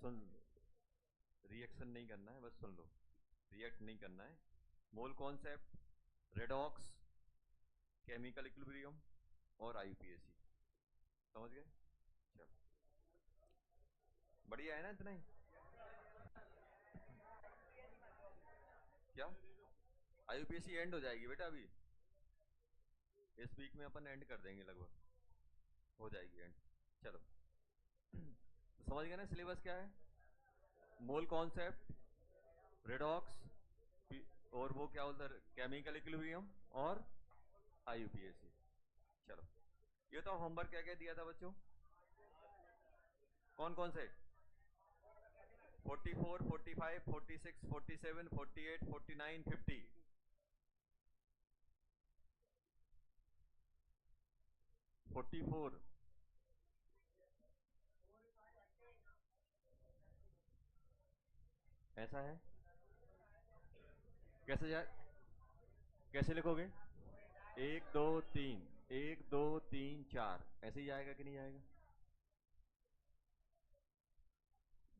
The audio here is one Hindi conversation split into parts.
सुन, रिएक्शन नहीं करना है, बस सुन लो, रिएक्ट नहीं करना है। Mole concept, redox, chemical equilibrium और आईयूपीएसी, समझ गए? चलो, बढ़िया है ना इतना ही? क्या आईयूपीएसी एंड हो जाएगी बेटा अभी, इस वीक में अपन एंड कर देंगे, लगभग हो जाएगी एंड। चलो तो समझ गए ना सिलेबस क्या है? मोल कॉन्सेप्ट, रेडॉक्स, और वो क्या बोलते हैं, केमिकल इक्विलिब्रियम और आईयूपीएसी। चलो, ये तो होमवर्क क्या क्या दिया था बच्चों? कौन कौन से? 44, 45, 46, 47, 48, 49, 50। 44 ऐसा है? कैसे जाए, कैसे लिखोगे? 1 2 3, 1 2 3 4, ऐसे ही आएगा कि नहीं आएगा?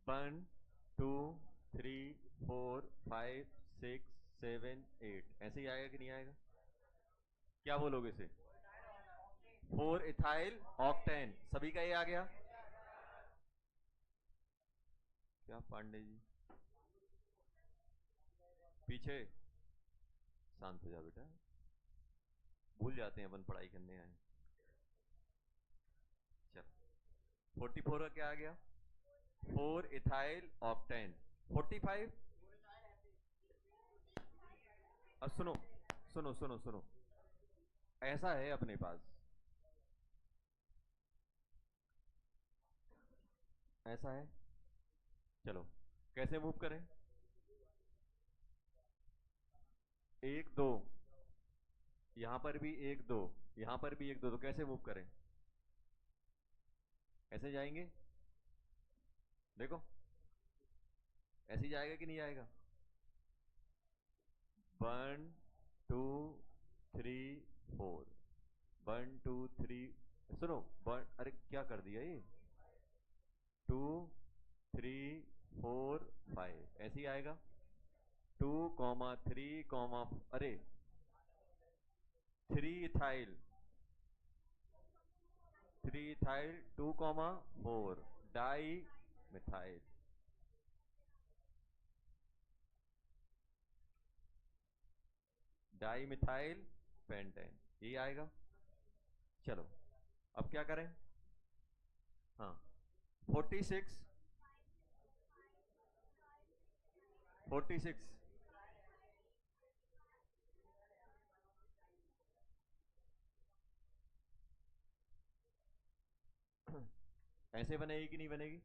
1 2 3 4 5 6 7 8, ऐसे ही आएगा कि नहीं आएगा? क्या बोलोगे इसे? 4 इथाइल ऑक्टेन, सभी का ये आ गया क्या पांडे जी? पीछे शांत हो जा बेटा, भूल जाते हैं अपन पढ़ाई करने आए। चल, 44 का क्या आ गया? 4 इथाइल ऑक्टेन। 45, अब सुनो सुनो सुनो सुनो, ऐसा है अपने पास, ऐसा है। चलो, कैसे मूव करें? 1 2, यहां पर भी 1 2, यहां पर भी 1 2, तो कैसे मूव करें? ऐसे जाएंगे, देखो ऐसे ही जाएगा कि नहीं आएगा? 1 2 3 4, 1 2 3, सुनो, अरे क्या कर दिया ये, 2 3 4 5, ऐसे ही आएगा। 2 3, अरे 3 ethyl, 3 ethyl, 2 4 di methyl, di methyl pentane, यही आएगा। चलो, अब क्या करें? हाँ, 46, 46, ऐसे बनेगी कि नहीं बनेगी?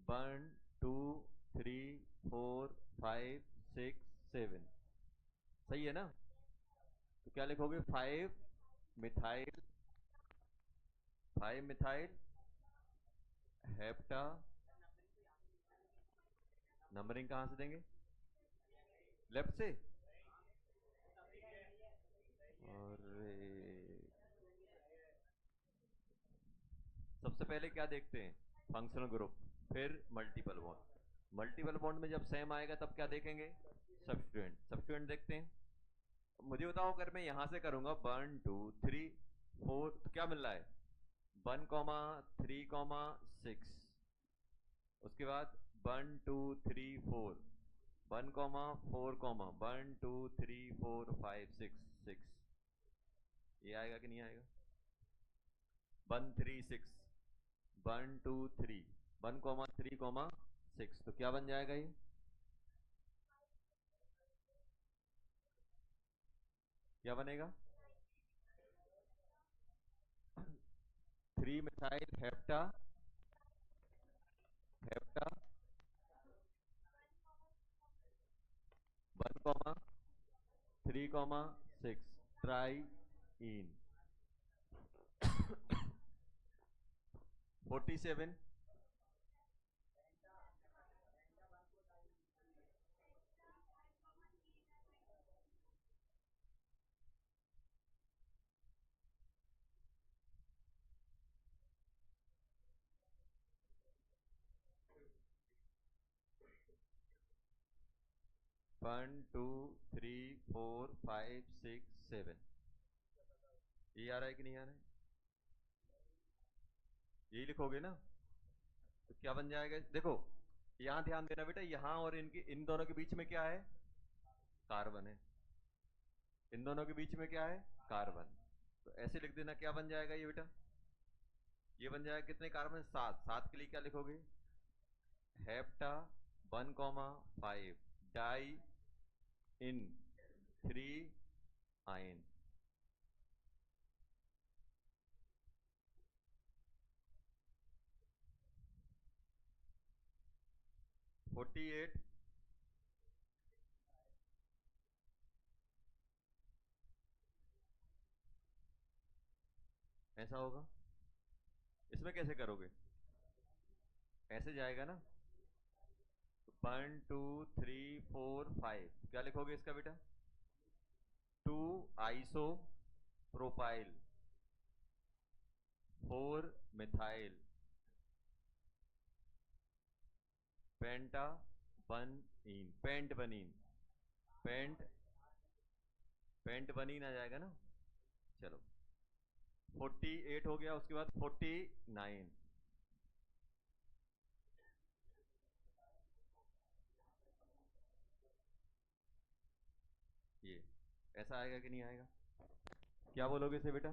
1 2 3 4 5 6 7, सही है ना? तो क्या लिखोगे? 5 मिथाइल, 5 मिथाइल हेप्टा, नंबरिंग कहां से देंगे? लेफ्ट से? और सबसे पहले क्या देखते हैं? फंक्शनल ग्रुप, फिर मल्टीपल बॉन्ड। मल्टीपल बॉन्ड में जब सेम आएगा तब क्या देखेंगे? सब्स्टिट्यूएंट, सब्स्टिट्यूएंट देखते हैं। मुझे बताओ, अगर मैं यहां से करूंगा 1 2 3 4, तो क्या मिल रहा है? 1 3 6, उसके बाद 1 2 3 4, 1 4 1 2 3 4 5 6 6, ये आएगा कि नहीं आएगा? 1 3 6, 1 2 3, 1 3 6, तो क्या बन जाएगा ये? क्या बनेगा? 3 methyl hepta, hepta 1 3 6 try in. 47, 1 2 3 4 5 6 7, ये आ रहा है कि नहीं आ रहा है? यही लिखोगे ना? तो क्या बन जाएगा, देखो यहां ध्यान देना बेटा, यहां और इनके इन दोनों के बीच में क्या है? कार्बन है। इन दोनों के बीच में क्या है? कार्बन। तो ऐसे लिख देना, क्या बन जाएगा ये बेटा? ये बन जाएगा कितने कार्बन? 7। 7 के लिए क्या लिखोगे? हेप्टा 1,5 डाई इन 3 आयन। फोर्टी एट ऐसा होगा। इसमें कैसे करोगे? ऐसे जाएगा ना। 1 2 3 4 5, क्या लिखोगे इसका बेटा? 2 iso propyl, 4 methyl penta one ene, pent बनीन, पेंट पेंट बनीन आ जाएगा ना। चलो 48 हो गया, उसके बाद 49। ये ऐसा आएगा कि नहीं आएगा? क्या बोलोगे इसे बेटा?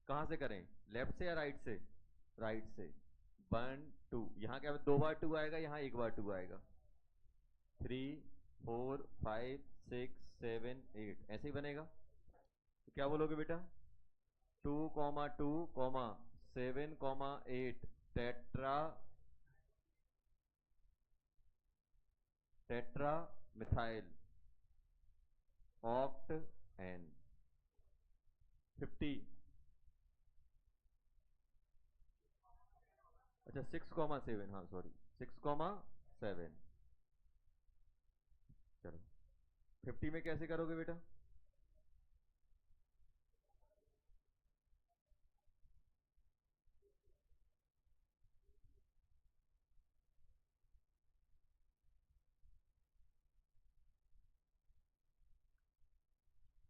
कहां से करें, लेफ्ट से या राइट से? राइट से। 1 2, यहाँ क्या 2 बार 2 आएगा, यहाँ 1 बार 2 आएगा। 3 4 5 6 7 8 ऐसे ही बनेगा। तो क्या बोलोगे बेटा? 2,2,7,8 tetra tetra methyl octane 50। अच्छा 6,7, हाँ सॉरी 6,7। चलो 50 में कैसे करोगे बेटा?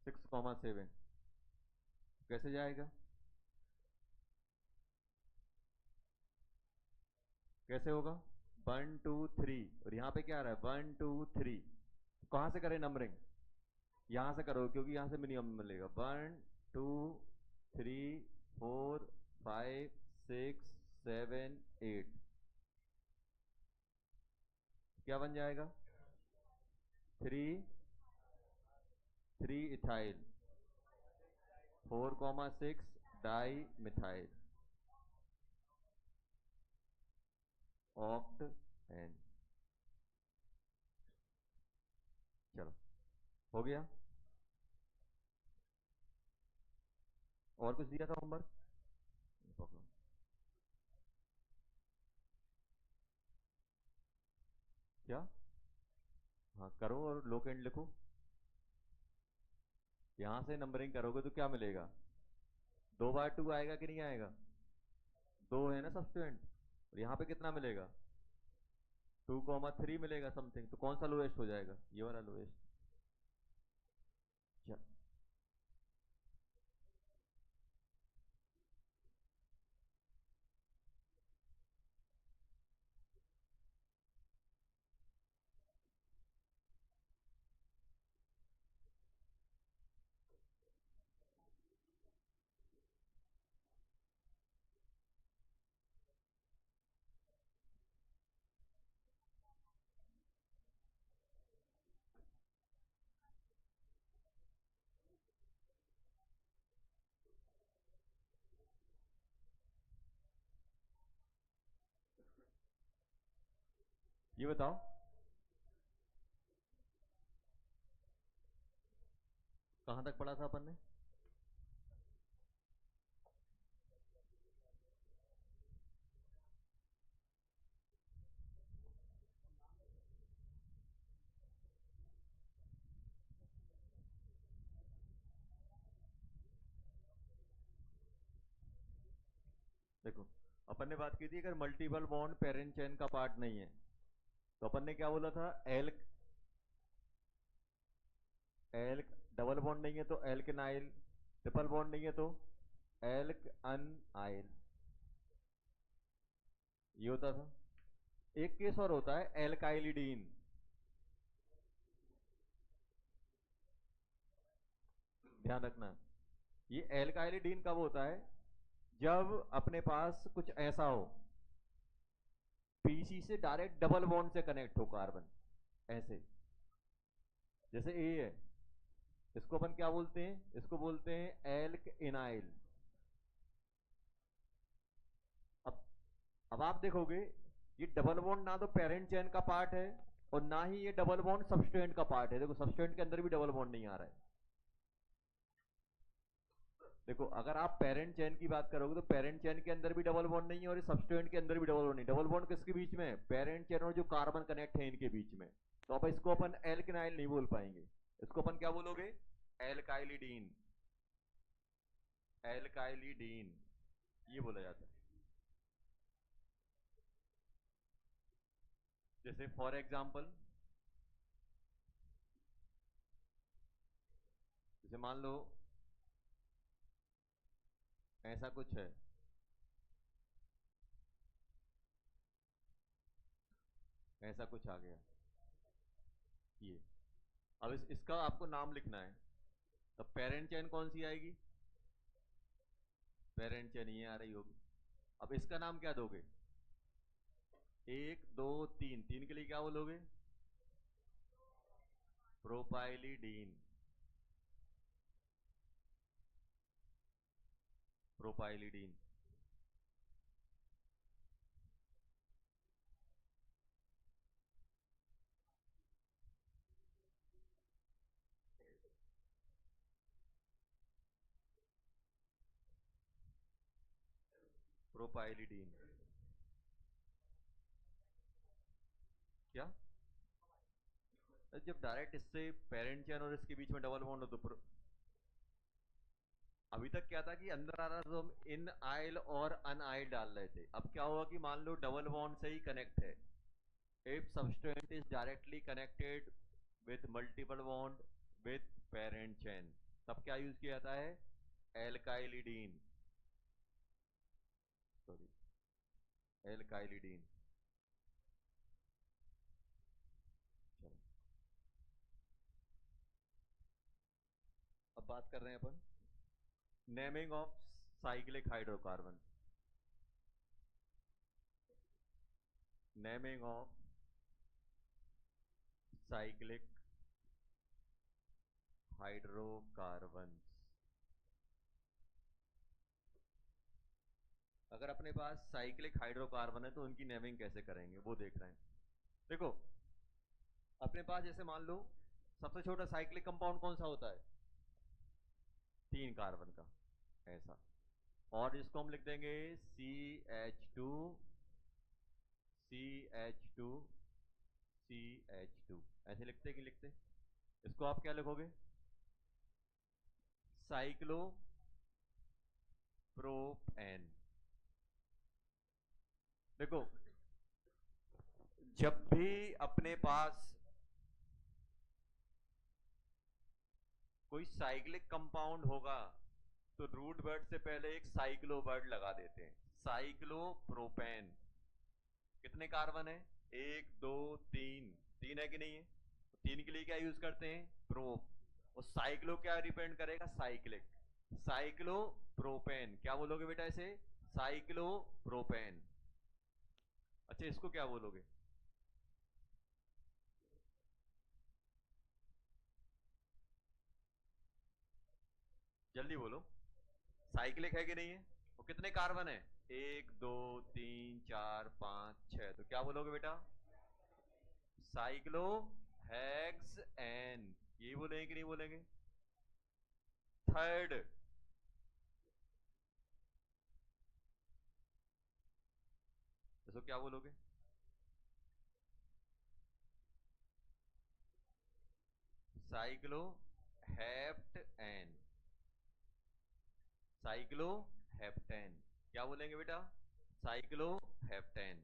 सिक्स कॉमा सेवन कैसे जाएगा? कैसे होगा? 1 2 3, और यहाँ पे क्या आ रहा है? 1 2 3। कहाँ से करें नंबरिंग? यहाँ से करो, क्योंकि यहाँ से मिनिमम मिलेगा। 1 2 3 4 5 6 7 8, क्या बन जाएगा? 3 3 ethyl, 4,6 di methyl octane. चलो हो गया। और कुछ दिया था होमवर्क? पकड़ो। क्या? हाँ करो और लोक एंड लिखो। यहां से नंबरिंग करोगे तो क्या मिलेगा? 2 बार 2 आएगा कि नहीं आएगा? 2 है ना सब्सटेंट, और यहाँ पे कितना मिलेगा? 2,3 मिलेगा समथिंग। तो कौन सा लोएस्ट हो जाएगा? ये वाला लोएस्ट। ये बताओ कहां तक पढ़ा था अपन ने? देखो अपन ने बात की थी, अगर मल्टीपल बॉन्ड पेरेंट चेन का पार्ट नहीं है, तो अपन ने क्या बोला था? एल एल्क, डबल बॉन्ड नहीं है तो एल्केनाइल, ट्रिपल बॉन्ड नहीं है तो एल्क अनआइल, ये होता था। एक केस और होता है एल्काइलिडीन। ध्यान रखना, ये एल्काइलिडीन कब होता है? जब अपने पास कुछ ऐसा हो, पीसी से डायरेक्ट डबल बॉन्ड से कनेक्ट हो कार्बन, ऐसे जैसे ए है, इसको अपन क्या बोलते हैं? इसको बोलते हैं एल्क इनाइल। अब अब आप देखोगे, ये डबल बॉन्ड ना तो पेरेंट चेन का पार्ट है और ना ही ये डबल बॉन्ड सबस्टेंट का पार्ट है। देखो सबस्टेंट के अंदर भी डबल बॉन्ड नहीं आ रहा है। देखो अगर आप पेरेंट चेन की बात करोगे तो पेरेंट चेन के अंदर भी डबल बॉन्ड नहीं है और सबस्टेंट के अंदर भी डबल बॉन्ड नहीं। डबल बॉन्ड किसके बीच में है? पेरेंट चेन और जो कार्बन कनेक्ट है इनके बीच में। तो अब इसको अपन एल्केनाइल नहीं बोल पाएंगे, इसको अपन क्या बोलोगे? एल्काइलिडीन। एल्काइलिडीन ये बोला जाता है। जैसे फॉर एग्जाम्पल, जैसे मान लो ऐसा कुछ है, ऐसा कुछ आ गया ये। अब इसका आपको नाम लिखना है। तो पेरेंट चेन कौन सी आएगी? पेरेंट चेन ये आ रही होगी। अब इसका नाम क्या दोगे? एक दो तीन, तीन के लिए क्या बोलोगे? प्रोपाइलिडीन। प्रोपाइलिडीन। प्रोपाइलिडीन क्या? जब डायरेक्ट इससे पेरेंट चेन और इसके बीच में डबल बॉन्ड हो तो अभी तक क्या था कि अंदर आ रहा था तो हम इन आइल और अनआइल डाल रहे थे। अब क्या होगा कि मान लो डबल बॉन्ड से ही कनेक्ट है, if substituent is directly connected with multiple bond with parent chain, तब क्या यूज किया जाता है? एल्काइलिडीन। Sorry, alkylidene. चलो अब बात कर रहे हैं अपन naming of cyclic hydrocarbon. Naming of cyclic hydrocarbon. अगर अपने पास साइक्लिक हाइड्रोकार्बन है तो उनकी नेमिंग कैसे करेंगे वो देख रहे हैं। देखो अपने पास जैसे मान लो सबसे छोटा साइक्लिक कंपाउंड कौन सा होता है? 3 कार्बन का, ऐसा। और इसको हम लिख देंगे CH2 CH2 CH2, ऐसे लिखते कि लिखते? इसको आप क्या लिखोगे? Cyclo propane. देखो जब भी अपने पास कोई साइक्लिक कंपाउंड होगा तो रूट वर्ड से पहले एक साइक्लो वर्ड लगा देते हैं, साइक्लो प्रोपेन। कितने कार्बन है? 1 2 3, 3 है कि नहीं है? तो 3 के लिए क्या यूज करते हैं? प्रोप। और साइक्लो क्या रिप्रेजेंट करेगा? साइक्लिक। साइक्लो प्रोपेन क्या बोलोगे बेटा इसे? Cyclo propane. अच्छा इसको क्या बोलोगे? जल्दी बोलो, साइक्लिक है कि नहीं है? वो कितने कार्बन है? 1 2 3 4 5 6, तो क्या बोलोगे बेटा? Cyclohexane. ये बोलेंगे कि नहीं बोलेंगे? थर्ड, इसको क्या बोलोगे? Cycloheptane. Cycloheptane क्या बोलेंगे बेटा? Cyclo heptane.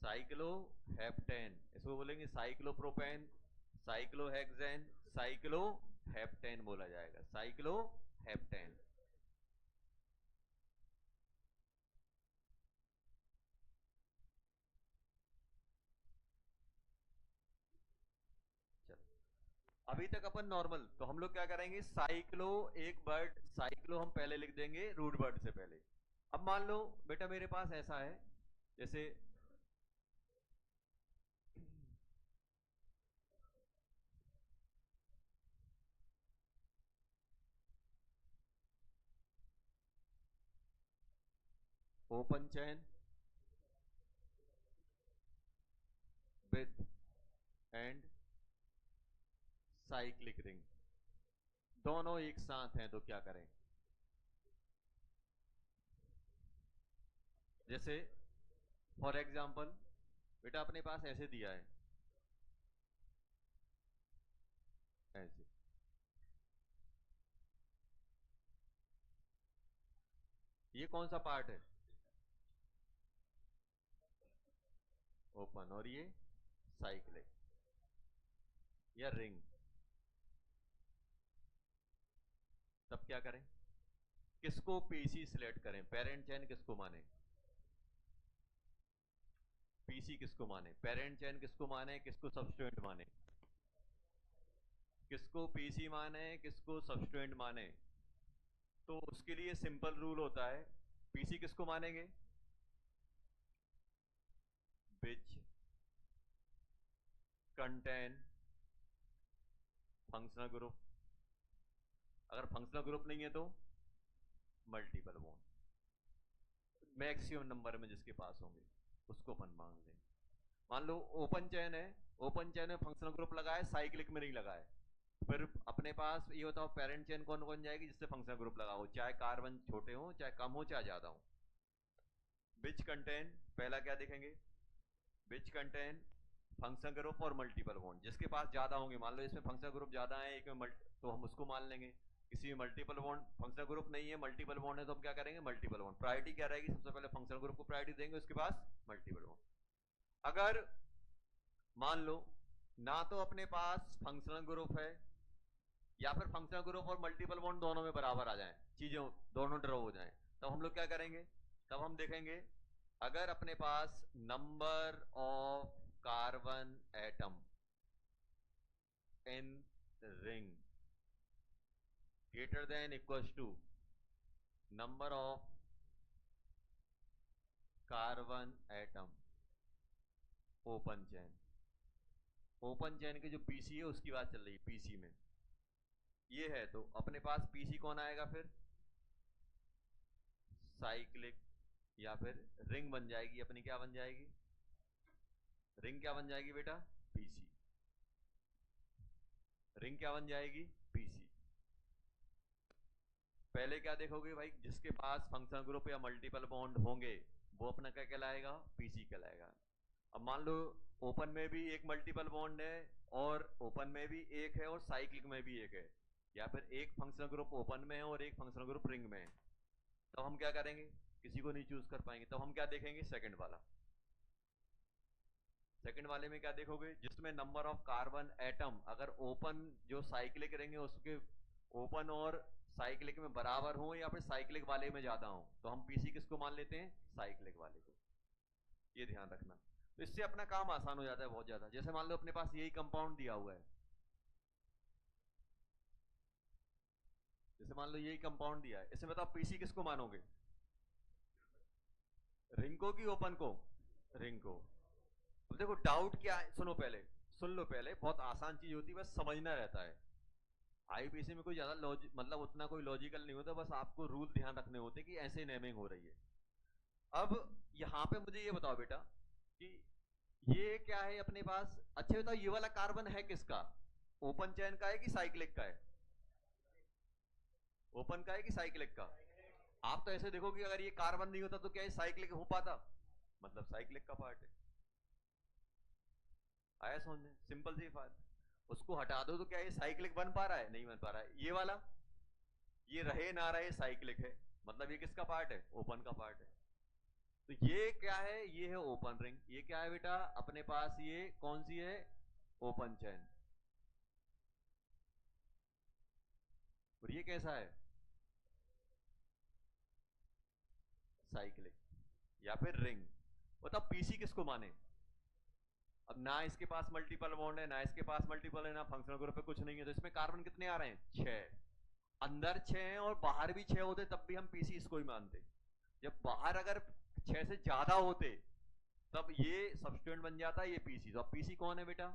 साइक्लो हेप्टेन, इसको बोलेंगे साइक्लोप्रोपेन, साइक्लोहेक्सेन साइक्लोहेप्टेन बोला जाएगा, साइक्लोहेप्टेन। अभी तक अपन नॉर्मल, तो हम लोग क्या करेंगे, साइक्लो, एक वर्ड साइक्लो हम पहले लिख देंगे रूट वर्ड से पहले। अब मान लो बेटा मेरे पास ऐसा है, जैसे open chain with and cyclic ring, दोनों एक साथ हैं, तो क्या करें। जैसे फॉर एग्जाम्पल बेटा अपने पास ऐसे दिया है, ऐसे, ये कौन सा पार्ट है, ओपन, और ये साइक्लिक या रिंग। तब क्या करें, किसको पीसी सिलेक्ट करें, पेरेंट चैन किसको माने, पीसी किसको माने, पेरेंट चैन किसको माने, किसको सब्स्टिट्यूएंट माने, किसको पीसी माने, किसको सब्स्टिट्यूएंट माने। तो उसके लिए सिंपल रूल होता है, पीसी किसको मानेंगे, विच कंटेन फंक्शनल ग्रुप, अगर फंक्शनल ग्रुप नहीं है तो मल्टीपल बॉन्ड, मैक्सिमम नंबर में जिसके पास होंगे उसको अपन मान लें। मान लो ओपन चैन है, ओपन चैन में फंक्शनल ग्रुप लगा है, साइक्लिक में नहीं लगा है, फिर अपने पास ये बताओ पेरेंट चेन कौन कौन जाएगी, जिससे फंक्शनल ग्रुप लगा हो, चाहे कार्बन छोटे हो, चाहे कम हो, चाहे ज्यादा हो। विच कंटेन, पहला क्या देखेंगे, विच कंटेन फंक्शनल ग्रुप और मल्टीपल बॉन्ड, जिसके पास ज्यादा होंगे, मान लो इसमें फंक्शनल ग्रुप ज्यादा है, एक में तो हम उसको मान लेंगे। किसी में मल्टीपल बॉन्ड, फंक्शनल ग्रुप नहीं है, मल्टीपल बॉन्ड है, तो हम क्या करेंगे, मल्टीपल बॉन्ड। प्रायोरिटी क्या रहेगी, सबसे पहले फंक्शनल ग्रुप को प्रायोरिटी देंगे, उसके पास मल्टीपल बॉन्ड। अगर मान लो ना तो अपने पास फंक्शनल ग्रुप है, या फिर फंक्शनल ग्रुप और मल्टीपल बॉन्ड दोनों में बराबर आ जाएं, चीजें दोनों ड्रॉ हो जाएं, तब हम लोग क्या करेंगे, तब हम देखेंगे अगर अपने पास number of carbon atom in ring greater than equals to number of carbon atom open chain, open chain के जो पीसी है उसकी बात चल रही है, पीसी में ये है, तो अपने पास पीसी कौन आएगा फिर, साइक्लिक, या फिर रिंग बन जाएगी अपनी, क्या बन जाएगी, रिंग क्या बन जाएगी बेटा, पीसी, रिंग क्या बन जाएगी, पीसी। पहले क्या देखोगे भाई, जिसके पास फंक्शनल ग्रुप या मल्टीपल बॉन्ड होंगे वो अपना क्या कहलाएगा, पीसी कहलाएगा। अब मान लो ओपन में भी एक मल्टीपल बॉन्ड है, और ओपन में भी एक है, और साइक्लिक में भी एक है, या फिर एक फंक्शनल ग्रुप ओपन में है और एक फंक्शनल ग्रुप रिंग में है, तब हम क्या करेंगे, किसी को नहीं चूज कर पाएंगे, तब हम क्या देखेंगे, सेकंड वाला। सेकंड वाले में क्या देखोगे, जिसमें नंबर ऑफ कार्बन एटम अगर ओपन जो साइक्लिक रिंग है उसके ओपन और साइक्लिक में बराबर हो, या फिर साइक्लिक वाले में ज्यादा हो, तो हम पीसी किसको मान लेते हैं, साइक्लिक वाले को। ये ध्यान रखना, तो इससे अपना काम आसान हो जाता है बहुत ज्यादा। जैसे मान लो अपने पास यही कंपाउंड दिया हुआ है, जैसे मान लो यही कंपाउंड दिया है, इसमें बताओ पीसी किसको मानोगे, रिंग को कि ओपन को, रिंग को। अब देखो डाउट क्या है, सुनो पहले, सुन लो पहले, बहुत आसान चीज होती है, बस समझना रहता है। आईपीसी में कोई ज्यादा लॉजिक, मतलब उतना कोई लॉजिकल नहीं होता, बस आपको रूल ध्यान रखने होते कि ऐसे नेमिंग हो रही है। अब यहाँ पे मुझे ये बताओ बेटा कि ये क्या है अपने पास, अच्छा बताओ ये वाला कार्बन है किसका, ओपन चैन का है कि साइक्लिक का है, ओपन का है कि साइक्लिक का। आप तो ऐसे देखो कि अगर ये कार्बन नहीं होता तो क्या ये साइक्लिक हो पाता, मतलब साइक्लिक का पार्ट है। आया समझ में, सिंपल सी बात, उसको हटा दो तो क्या ये साइक्लिक बन पा रहा है, नहीं बन पा रहा है। ये वाला, ये रहे ना रहे साइक्लिक है, मतलब ये किसका पार्ट है, ओपन का पार्ट है। तो ये क्या है, ये है ओपन रिंग, ये क्या है बेटा अपने पास, ये कौन सी है, ओपन चैन। और ये कैसा है, साइक्लिक या फिर रिंग। बताओ पीसी किसको माने। अब ना इसके पास मल्टीपल बॉन्ड है, ना इसके पास मल्टीपल है, ना फंक्शनल ग्रुप पे कुछ नहीं है, तो इसमें कार्बन कितने आ रहे हैं, 6। अंदर 6 हैं और बाहर भी 6 होते तब भी हम पीसी इसको ही मानते। जब बाहर अगर 6 से ज्यादा होते तब ये सब्स्टिट्यूएंट बन जाता है, ये पीसी। तो अब पीसी कौन है बेटा,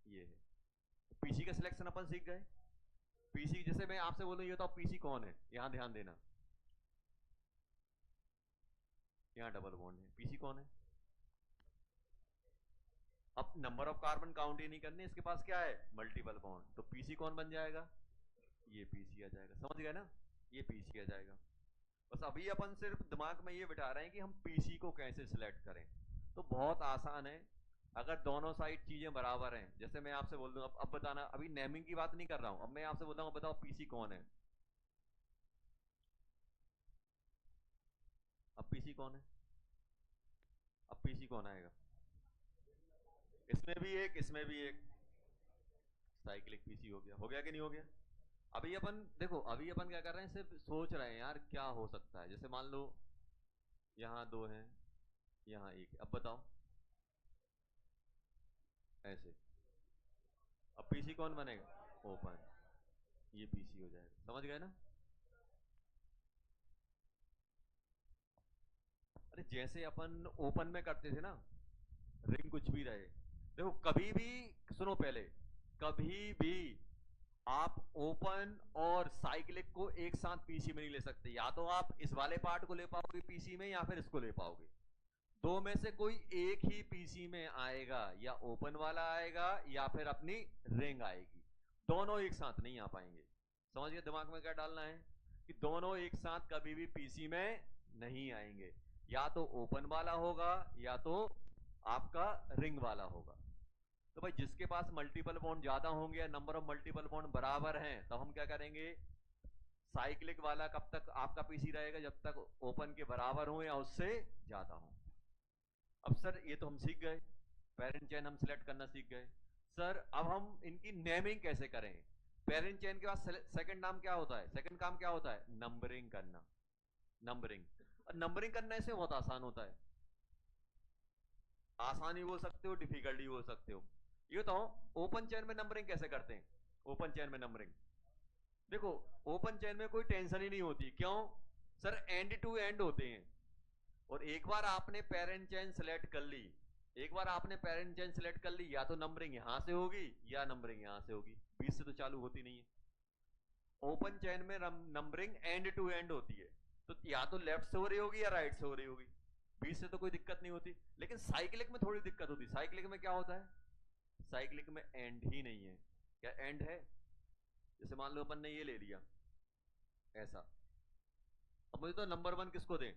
ये है। पीसी का सिलेक्शन अपन सीख गए। पीसी जैसे मैं आपसे बोलूं ये तो पीसी कौन है, यहां ध्यान देना, यहां डबल बॉन्ड है, पीसी कौन है। अब नंबर ऑफ कार्बन काउंट ही नहीं करने, इसके पास क्या है, मल्टीपल बॉन्ड, तो पीसी कौन बन जाएगा, ये पीसी आ जाएगा। समझ गए ना, ये पीसी आ जाएगा। बस अभी अपन सिर्फ दिमाग में ये बिठा रहे हैं कि हम पीसी को कैसे सिलेक्ट करें। तो बहुत आसान है, अगर दोनों साइड चीजें बराबर हैं। जैसे मैं आपसे बोल दूं, अब बताना, अभी नेमिंग की बात नहीं कर रहा हूं, अब मैं आपसे बोलता हूं बताओ पीसी कौन है। अब पीसी कौन है, अब पीसी कौन आएगा, इसमें भी एक, इसमें भी एक, साइक्लिक पीसी हो गया। हो गया कि नहीं हो गया। अभी अपन देखो, अभी अपन क्या कर रहे हैं, सिर्फ सोच रहे हैं यार क्या हो सकता है। जैसे मान लो यहां 2 हैं, यहां 1 है, अब बताओ ऐसे, अब पीसी कौन बनेगा, ओपन, ये पीसी हो जाएगा। समझ गए ना। अरे जैसे अपन ओपन में करते थे ना, रिंग कुछ भी रहे, देखो कभी भी, सुनो पहले, कभी भी आप ओपन और साइक्लिक को एक साथ पीसी में नहीं ले सकते। या तो आप इस वाले पार्ट को ले पाओगे पीसी में, या फिर इसको ले पाओगे। दो में से कोई एक ही पीसी में आएगा, या ओपन वाला आएगा या फिर अपनी रिंग आएगी। दोनों एक साथ नहीं आ पाएंगे। समझिए दिमाग में क्या डालना है, कि दोनों एक साथ कभी भी पीसी में नहीं आएंगे। या तो ओपन वाला होगा या तो आपका रिंग वाला होगा। तो भाई जिसके पास मल्टीपल बॉन्ड ज्यादा होंगे या नंबर ऑफ मल्टीपल बॉन्ड बराबर हैं, तब हम क्या करेंगे, साइक्लिक वाला कब तक आपका पीसी रहेगा, जब तक ओपन के बराबर हो या उससे ज्यादा हो। अब सर ये तो हम सीख गए, पेरेंट चेन हम सिलेक्ट करना सीख गए। सर अब हम इनकी नेमिंग कैसे करें। पेरेंट चेन के बाद सेकंड नाम क्या होता है, सेकंड काम क्या होता है, नंबरिंग करना। नंबरिंग, और नंबरिंग करने से बहुत आसान होता है। आसान ही बोल सकते हो, डिफिकल्ट ही बोल सकते हो। ये बताओ ओपन चेन में नंबरिंग कैसे करते हैं। ओपन चेन में नंबरिंग, देखो ओपन चेन में कोई टेंशन ही नहीं होती। क्यों सर, एंड टू एंड होते हैं। और एक बार आपने पेरेंट चेन सेलेक्ट कर ली, एक बार आपने पेरेंट चेन सेलेक्ट कर ली, या तो नंबरिंग यहां से होगी या नंबरिंग यहां से होगी, बीच से तो चालू होती नहीं है। ओपन चेन में नंबरिंग एंड टू एंड होती है, तो या तो लेफ्ट से हो रही होगी या राइट से हो रही होगी, बीच से तो कोई दिक्कत नहीं होती। लेकिन साइक्लिक में थोड़ी दिक्कत होती है। साइक्लिक में क्या होता है, साइक्लिक में एंड ही नहीं है। क्या एंड है, जैसे मान लो अपन ने ये ले लिया ऐसा, अब मुझे तो नंबर 1 किसको दें।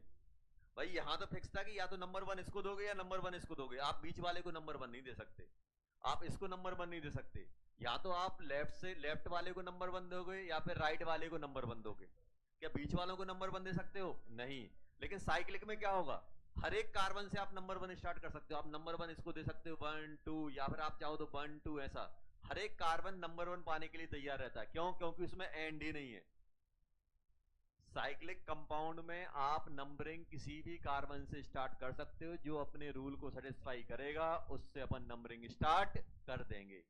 भाई यहां तो फिक्स था कि या तो नंबर 1 इसको दोगे या नंबर 1 इसको दोगे। आप बीच वाले को नंबर 1 नहीं दे सकते, आप इसको नंबर 1 नहीं दे सकते। या तो आप लेफ्ट से लेफ्ट वाले को नंबर 1 दोगे या फिर राइट वाले को नंबर 1 दोगे। क्या बीच वालों को नंबर 1 दे सकते हो, नहीं। लेकिन साइक्लिक में क्या होगा, हर एक कार्बन से आप नंबर 1 स्टार्ट कर सकते हो। आप नंबर 1 इसको दे सकते हो 1 2, या फिर आप चाहो तो 1 2 ऐसा। हर एक कार्बन नंबर 1 पाने के लिए तैयार रहता है। क्यों, क्योंकि उसमें एंड ही नहीं है। साइक्लिक कंपाउंड में आप नंबरिंग किसी भी कार्बन से स्टार्ट कर सकते हो, जो अपने रूल को सेटिस्फाई करेगा उससे अपन नंबरिंग स्टार्ट कर देंगे।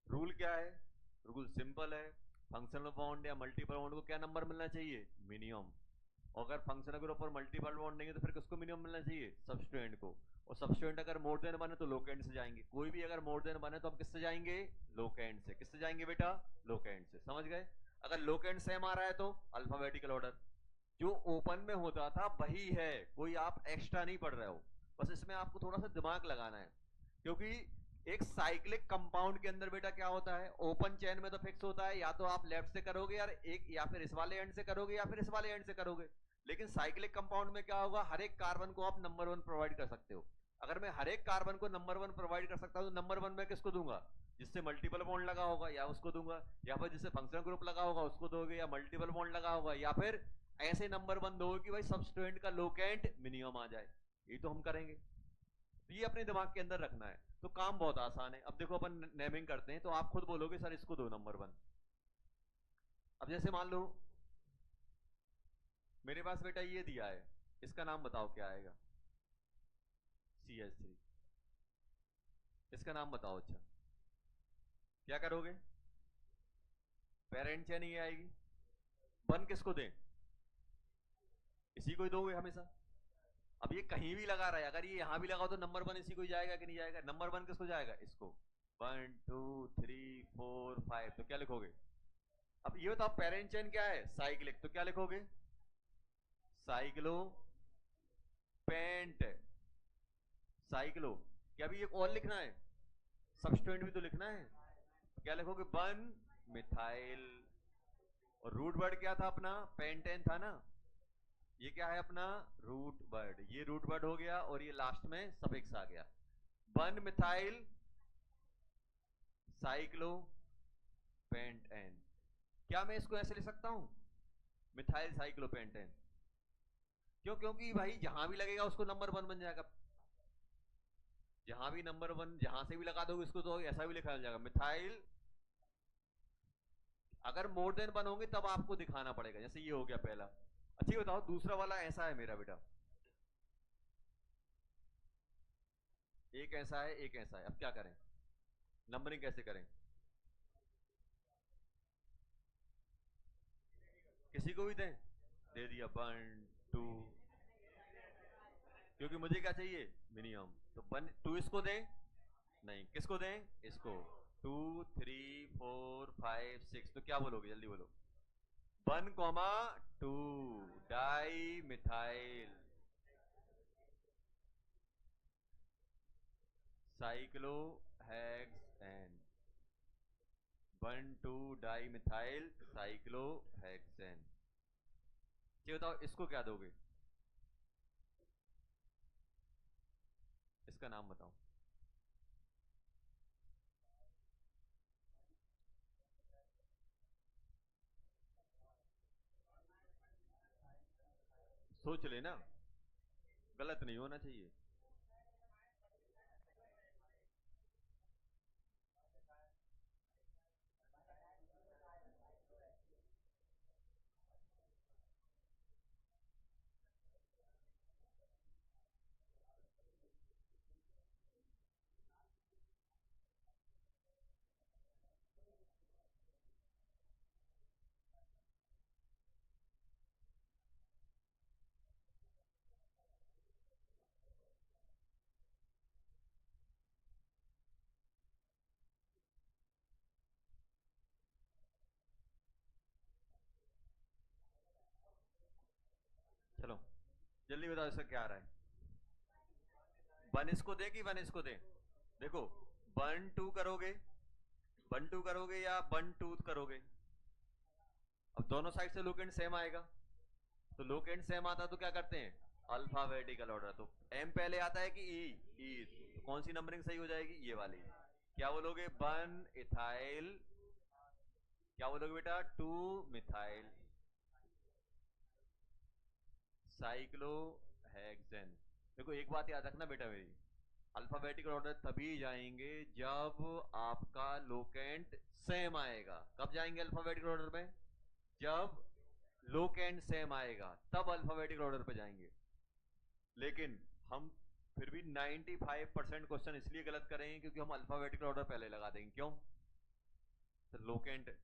रूल क्या है, रूल सिंपल है। फंक्शनल बॉन्ड या मल्टीपल बॉन्ड को क्या नंबर मिलना चाहिए, मिनिमम। अगर फंक्शनल ग्रुप और मल्टीपल बॉन्ड नहीं है तो फिर किसको मिनिमम मिलना चाहिए, सब्स्टिट्यूएंट को। और सब्स्टिट्यूएंट अगर मोर देन बने तो लोकेंड से जाएंगे। कोई भी अगर मोर देन बने तो हम किससे जाएंगे, लोकेंड से। किससे जाएंगे बेटा, लोकेंड से। समझ गए। अगर लोकेंड सेम आ रहा है तो अल्फाबेटिकल ऑर्डर। जो ओपन में होता था वही है, कोई आप एक्स्ट्रा नहीं पढ़ रहे हो। बस इसमें आपको थोड़ा सा दिमाग लगाना है, क्योंकि एक साइक्लिक कंपाउंड के अंदर बेटा क्या होता है, ओपन चेन में तो फिक्स होता है, या तो आप लेफ्ट से करोगे यार एक, या फिर इस वाले एंड से करोगे या फिर इस वाले एंड से करोगे। लेकिन साइक्लिक कंपाउंड में क्या होगा, हर एक कार्बन को आप नंबर 1 प्रोवाइड कर सकते हो। अगर मैं हर एक कार्बन को नंबर 1 प्रोवाइड कर सकता हूं तो नंबर 1 में किसको दूंगा, जिससे मल्टीपल बॉन्ड लगा होगा या उसको दूंगा, या फिर जिससे फंक्शनल ग्रुप लगा होगा उसको दोगे, या मल्टीपल बॉन्ड लगा होगा, या फिर ऐसे नंबर 1 दोगे कि भाई सब्स्टिट्यूएंट का लोकेंट मिनिमम आ जाए। ये तो हम करेंगे, तो ये अपने दिमाग के अंदर रखना है। तो काम बहुत आसान है। अब देखो अपन नेमिंग करते हैं, तो आप खुद बोलोगे सर इसको दो नंबर 1। अब जैसे मान लो मेरे पास बेटा ये दिया है, इसका नाम बताओ क्या आएगा? CH3। इसका नाम बताओ। अच्छा, क्या करोगे? पेरेंट चेन ये आएगी। वन किसको दें? इसी को ही दोगे हमेशा। अब ये कहीं भी लगा रहा है, अगर ये यहां भी लगाओ तो नंबर वन इसी को ही जाएगा कि नहीं जाएगा? नंबर वन किसको जाएगा? इसको। 1 2 3 4 5, तो क्या लिखोगे? अब ये बताओ पेरेंट चेन क्या है? साइक्लिक, तो क्या लिखोगे? Cyclopent. साइक्लो। क्या भी एक और लिखना है? सब्स्टिट्यूएंट भी तो लिखना है। क्या लिखोगे? One methyl. और रूट वर्ड क्या था अपना? पेंटेन था ना। ये क्या है अपना? Root word. ये रूट वर्ड हो गया और ये लास्ट में सफिक्स आ गया। One methyl cyclopentane. क्या मैं इसको ऐसे लिख सकता हूं? Methyl cyclopentane. क्यों? क्योंकि भाई जहां भी लगेगा उसको नंबर वन बन जाएगा। जहां भी नंबर वन जहां से भी लगा दोगे इसको तो ऐसा भी लिखा जाएगा मिथाइल। अगर मोर देन वन होंगे तब आपको दिखाना पड़ेगा। जैसे ये हो गया पहला। अच्छा बताओ दूसरा वाला ऐसा है मेरा बेटा, एक ऐसा है एक ऐसा है। अब क्या करें? नंबरिंग कैसे करें? किसी को भी दें? दे दिया 1 2। क्योंकि मुझे क्या चाहिए? मिनिमम। तो 1 2 इसको दें? नहीं, किसको दें? इसको। 2 3 4 5 6, तो क्या बोलोगे? जल्दी बोलो। 1 2 di methyl cyclo hexane. 1 2 di methyl cyclo hexane. ये बताओ इसको क्या दोगे? इसका नाम बताओ। सोच लेना, गलत नहीं होना चाहिए। चलो जल्दी बताओ इसका क्या आ रहा है? वन इसको दे कि वन इसको दे? देखो 1 2 करोगे, 1 2 करोगे या 1 2 करोगे? अब दोनों साइड से लोकेंट सेम आएगा। तो लोकेंट सेम आता तो क्या करते हैं? Alphabetical order. तो एम पहले आता है कि ई? ई। तो कौन सी नंबरिंग सही हो जाएगी? ये वाली। क्या बोलोगे? 1 इथाइल। क्या बोलोगे बेटा? 2 मिथाइल साइक्लोहेक्सेन। देखो एक बात याद रखना बेटा मेरी, अल्फाबेटिकल ऑर्डर तभी जाएंगे जब आपका लोकेंट सेम आएगा। कब जाएंगे अल्फाबेटिकल ऑर्डर में? जब लोकेंट सेम आएगा तब अल्फाबेटिकल ऑर्डर पे जाएंगे। लेकिन हम फिर भी 95% क्वेश्चन इसलिए गलत करेंगे क्योंकि हम अल्फाबेटिकल ऑर्डर पहले लगा देंगे। क्यों? तो लोकेंट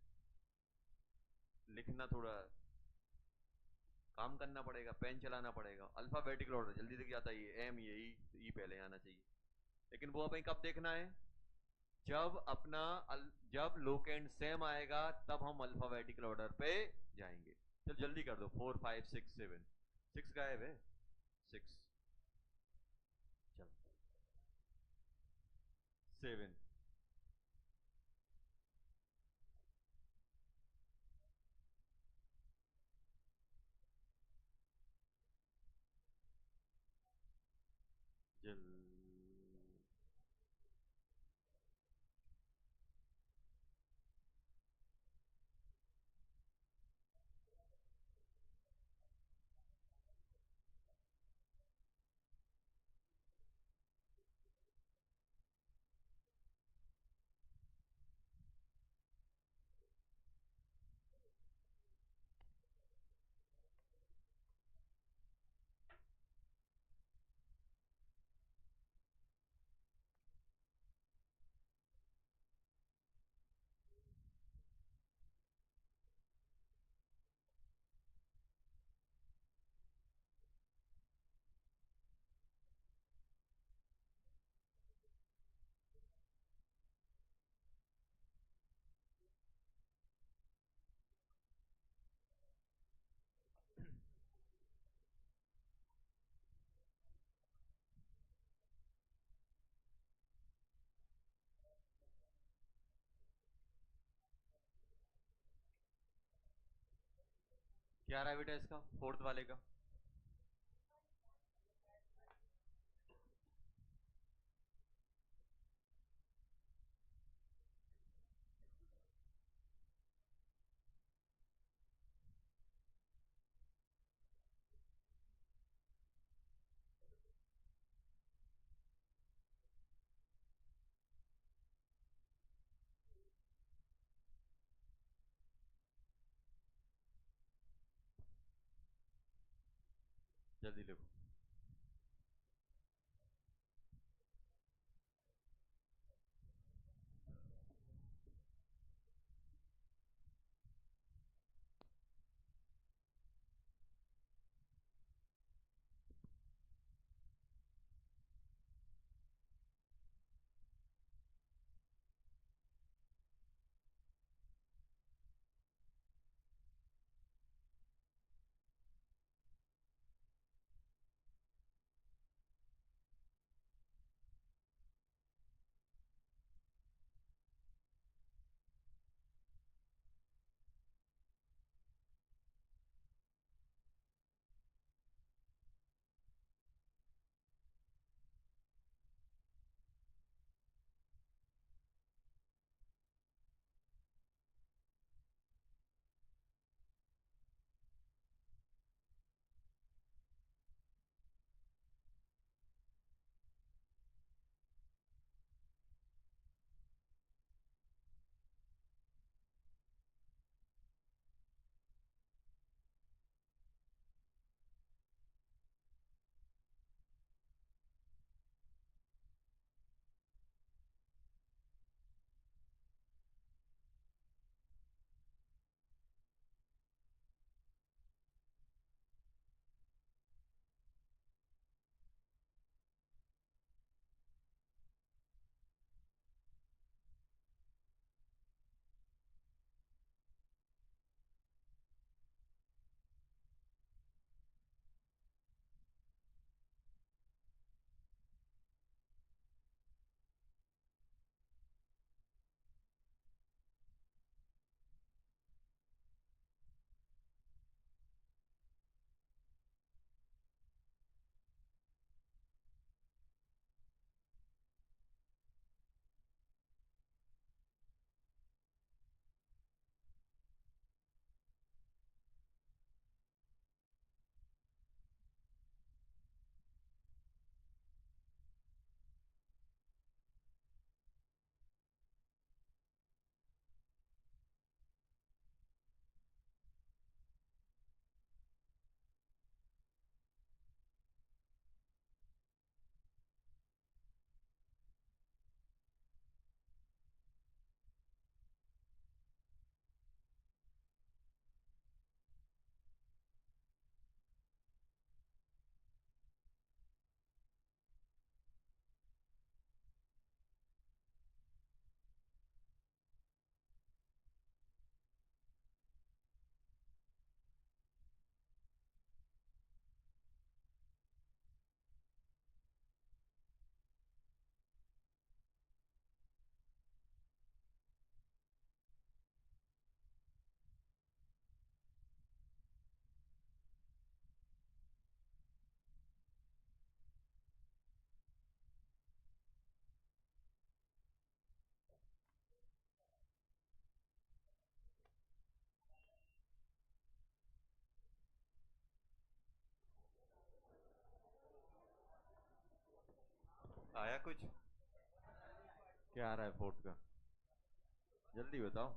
लिखना थोड़ा काम करना पड़ेगा, पेन चलाना पड़ेगा। अल्फाबेटिकल ऑर्डर जल्दी दिख जाता है, ये एम ये ई पहले आना चाहिए। लेकिन वो हमें कब देखना है? जब अपना जब लोकेंट सेम आएगा तब हम अल्फाबेटिकल ऑर्डर पे जाएंगे। चल जल्दी कर दो। 4 5 6 7। 6 गायब है। 6। चल 7। जल क्या रहा है बेटा इसका फोर्थ वाले का? जल्दी लिखो। आया कुछ? क्या आ रहा है फोर्थ का? जल्दी बताओ।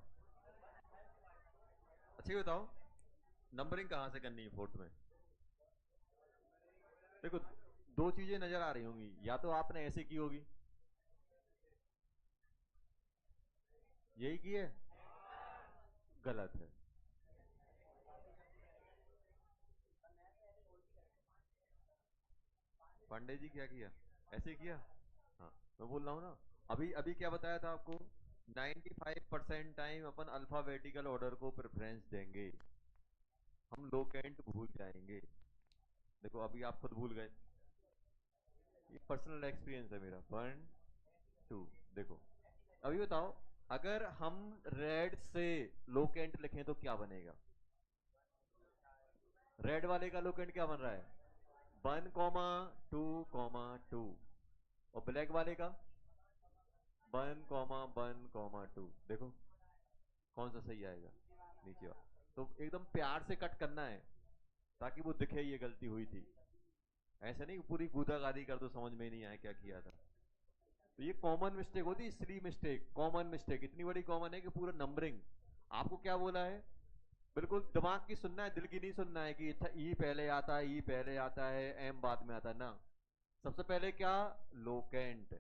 अच्छी बताओ। नंबरिंग कहाँ से करनी है फोर्थ में? देखो, दो चीजें नजर आ रही होंगी, या तो आपने ऐसे की होगी, यही की है, गलत है। पांडे जी क्या किया? ऐसे किया। हाँ, मैं बोल रहा हूँ ना। अभी अभी क्या बताया था आपको? 95% टाइम अपन अल्फाबेटिकल ऑर्डर को प्रेफरेंस देंगे, हम लोकेंट भूल जाएंगे। देखो अभी आप खुद भूल गए। ये पर्सनल एक्सपीरियंस है मेरा। 1 2। देखो, अभी बताओ, अगर हम रेड से लोकेंट लिखें तो क्या बनेगा? रेड वाले का लोकेंट क्या बन रहा है? 1,2,2। और ब्लैक वाले का 1,1,2। देखो कौन सा सही आएगा नीचे वाला। तो एकदम प्यार से कट करना है ताकि वो दिखे ये गलती हुई थी। ऐसा नहीं पूरी गूदागादी कर दो समझ में ही नहीं आया क्या किया था। तो ये कॉमन मिस्टेक होती है, सिली मिस्टेक, कॉमन मिस्टेक इतनी बड़ी कॉमन है कि पूरा नंबरिंग। आपको क्या बोला है? बिल्कुल दिमाग की सुनना है, दिल की नहीं सुनना है कि ई पहले आता है, ई पहले आता है, एम बाद में आता है ना। सबसे पहले क्या? लोकेंट।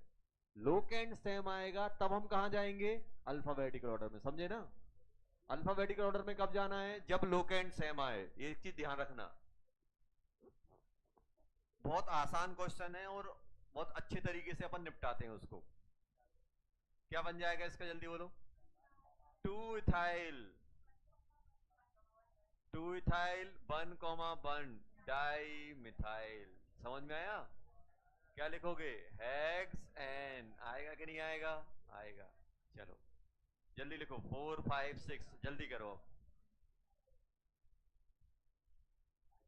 लोकेंट सेम आएगा तब हम कहां जाएंगे? अल्फाबेटिकल ऑर्डर में, समझे ना? अल्फाबेटिकल ऑर्डर में कब जाना है? जब लोकेंट सेम आए। ये एक चीज ध्यान रखना। बहुत आसान क्वेश्चन है और बहुत अच्छे तरीके से अपन निपटाते हैं उसको। क्या बन जाएगा इसका, जल्दी बोलो। Two ethyl. Two ethyl 1,1 di methyl. समझ में आया? क्या लिखोगे? Hexane. आएगा कि नहीं आएगा? आएगा। चलो जल्दी लिखो 4 5 6, जल्दी करो।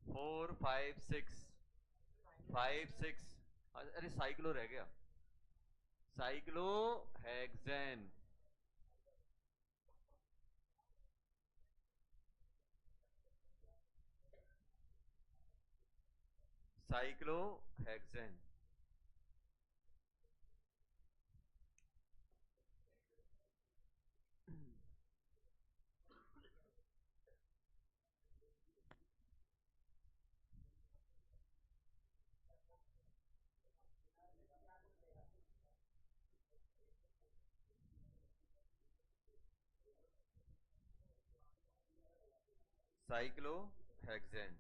4 5 6 5 6। अरे साइक्लो रह गया। Cyclo hexane. Cyclo hexane. Cyclo hexane.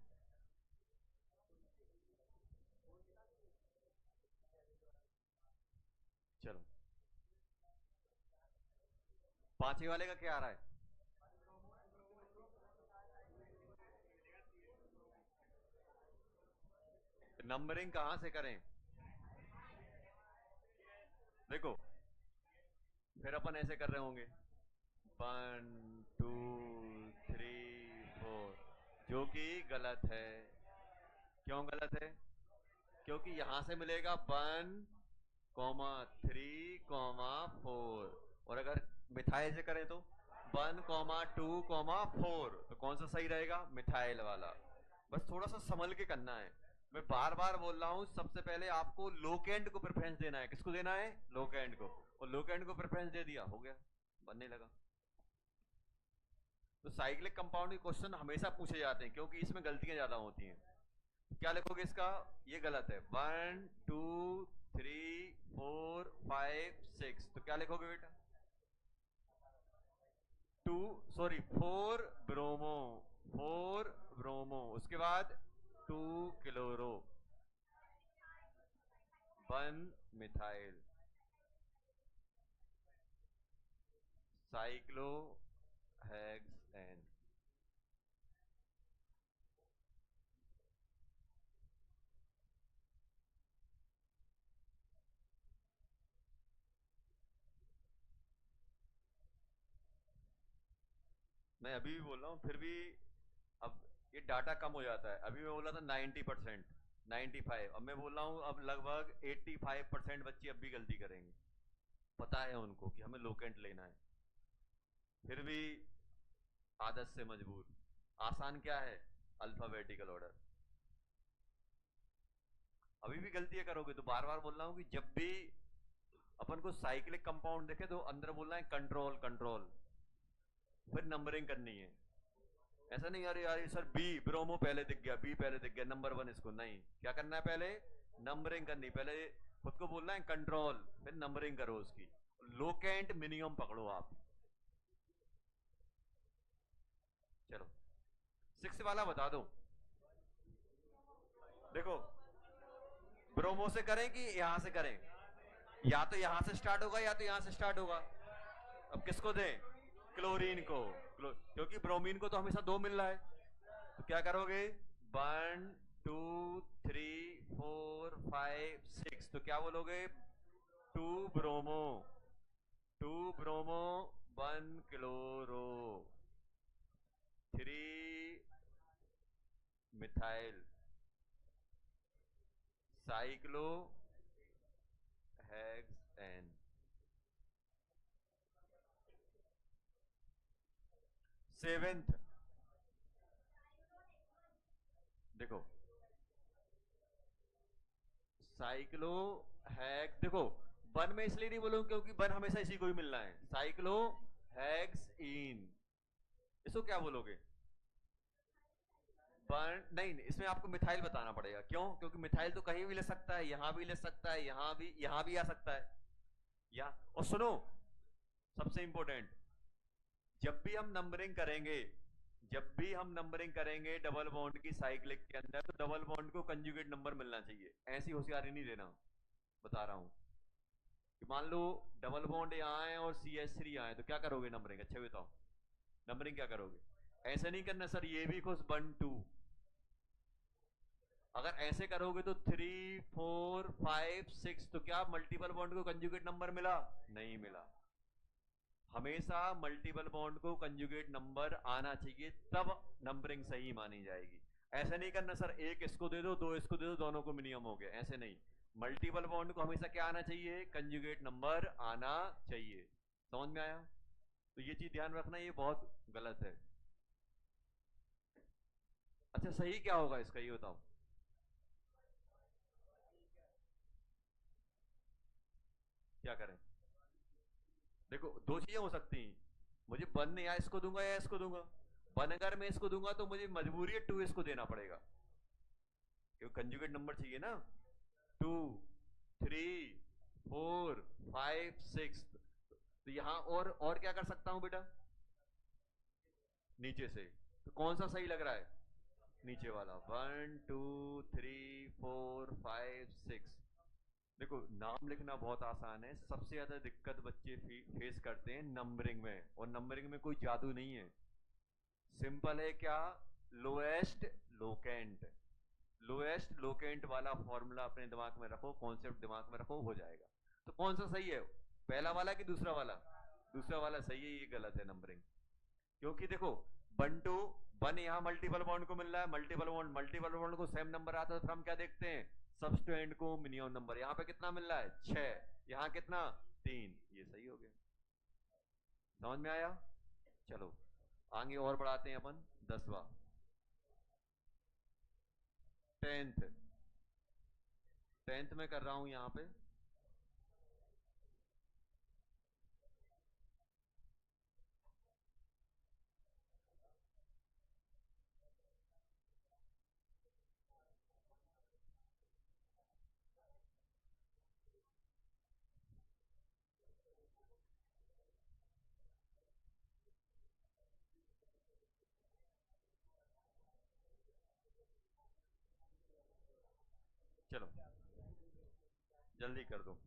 चलो पांचवे वाले का क्या आ रहा है? नंबरिंग कहां से करें? देखो फिर अपन ऐसे कर रहे होंगे 1 2 3 4, जो कि गलत है। क्यों गलत है? क्योंकि यहां से मिलेगा 1,3,4। और अगर मिथाइल से करें तो 1,2,4। तो कौन सा सही रहेगा? मिथाइल वाला। बस थोड़ा सा संभल के करना है। मैं बार बार बोल रहा हूं, सबसे पहले आपको लोकेंट को प्रेफरेंस देना है। किसको देना है? लोकेंट को। और लोकेंट को प्रेफरेंस दे दिया, हो गया, बनने लगा। तो साइक्लिक कंपाउंड के क्वेश्चन हमेशा पूछे जाते हैं क्योंकि इसमें गलतियां ज्यादा होती हैं। क्या लिखोगे इसका? ये गलत है। 1 2 3 4 5 6। तो क्या लिखोगे बेटा? 2, सॉरी 4 ब्रोमो। 4 ब्रोमो, उसके बाद 2 chloro 1 methyl. Cyclo hex N. मैं अभी भी बोल रहा हूँ फिर भी। अब ये डाटा कम हो जाता है। अभी मैं बोला था 90%, 95। अब मैं बोल रहा हूँ अब लगभग 85% बच्चे अब भी गलती करेंगे। पता है उनको कि हमें लोकेंट लेना है, फिर भी आदत से मजबूर। आसान क्या है? Alphabetical order. अभी भी गलतियां करोगे तो बार बार बोल रहा हूं कि जब भी अपन को साइक्लिक कंपाउंड देखे तो अंदर बोलना है कंट्रोल कंट्रोल, फिर नंबरिंग करनी है। ऐसा नहीं यार यार सर बी ब्रोमो पहले दिख गया, बी पहले दिख गया, नंबर 1 इसको नहीं। क्या करना है? पहले नंबरिंग करनी। पहले खुद को बोलना है कंट्रोल, फिर नंबरिंग करो उसकी। लोकेंट मिनिमम पकड़ो आप। चलो 6 वाला बता दो। देखो ब्रोमो से करें कि यहां से करें? या तो यहां से स्टार्ट होगा या तो यहां से स्टार्ट होगा। अब किसको दें? क्लोरीन को। क्योंकि ब्रोमीन को तो हमेशा 2 मिल रहा है। तो क्या करोगे? 1 2 3 4 5 6। तो क्या बोलोगे? 2 bromo, 2 bromo 1 chloro 3 methyl, cyclo hexane. Seventh, देखो साइक्लो हैक, देखो वन में इसलिए नहीं बोलूं क्योंकि वन हमेशा इसी को ही मिलना है। साइक्लो हैक्स इन, इसको क्या बोलोगे? वन नहीं, इसमें आपको मिथाइल बताना पड़ेगा। क्यों? क्योंकि मिथाइल तो कहीं भी ले सकता है, यहां भी ले सकता है, यहां भी आ सकता है। यहाँ और सुनो, सबसे इंपॉर्टेंट, जब भी हम नंबरिंग करेंगे, जब भी हम नंबरिंग करेंगे डबल बॉन्ड की साइक्लिक के अंदर, तो डबल बॉन्ड को कंजुगेट नंबर मिलना चाहिए। ऐसी होशियारी नहीं देना, बता रहा हूं कि मान लो डबल बॉन्ड यहाँ है और CH3 यहाँ है, तो क्या करोगे नंबरिंग? अच्छा बताओ, नंबरिंग क्या करोगे? ऐसे नहीं करना सर ये भी खुश 1 2। अगर ऐसे करोगे तो 3 4 5 6, तो क्या मल्टीपल बॉन्ड को कंजुगेट नंबर मिला? नहीं मिला। हमेशा मल्टीपल बॉन्ड को कंजुगेट नंबर आना चाहिए, तब नंबरिंग सही मानी जाएगी। ऐसा नहीं करना सर एक इसको दे दो, दो इसको दे दो, दोनों को मिनिमम हो गया, ऐसे नहीं। मल्टीपल बॉन्ड को हमेशा क्या आना चाहिए? कंजुगेट नंबर आना चाहिए। समझ में आया? तो ये चीज ध्यान रखना, ये बहुत गलत है। अच्छा सही क्या होगा इसका, ये बताओ। क्या करें? देखो दो चीजें हो सकती हैं, मुझे वन या इसको दूंगा या इसको दूंगा। वन अगर मैं इसको दूंगा तो मुझे मजबूरी है टू इसको देना पड़ेगा, क्योंकि कंजुगेट नंबर चाहिए ना। 2 3 4 5 6, तो यहां और क्या कर सकता हूं बेटा? नीचे से। तो कौन सा सही लग रहा है? नीचे वाला। 1 2 3 4 5 6। देखो नाम लिखना बहुत आसान है, सबसे ज्यादा दिक्कत बच्चे फेस करते हैं नंबरिंग में, और नंबरिंग में कोई जादू नहीं है, सिंपल है। क्या? Lowest locant. लोएस्ट लोकेंट वाला फॉर्मूला अपने दिमाग में रखो, कॉन्सेप्ट दिमाग में रखो, हो जाएगा। तो कौन सा सही है, पहला वाला कि दूसरा वाला? दूसरा वाला सही है, ये गलत है नंबरिंग। क्योंकि देखो 1 2 1 यहाँ मल्टीपल बॉन्ड को मिल रहा है, मल्टीपल बॉन्ड को सेम नंबर आता है, तो हम क्या देखते हैं? सबस्टेंड को मिनिमम नंबर। यहाँ पे कितना मिल रहा है? 6, यहाँ कितना? 3, ये सही हो गया। समझ में आया? चलो आगे और बढ़ाते हैं अपन। 10वां, 10th। 10th में कर रहा हूं यहाँ पे। चलो जल्दी कर दो।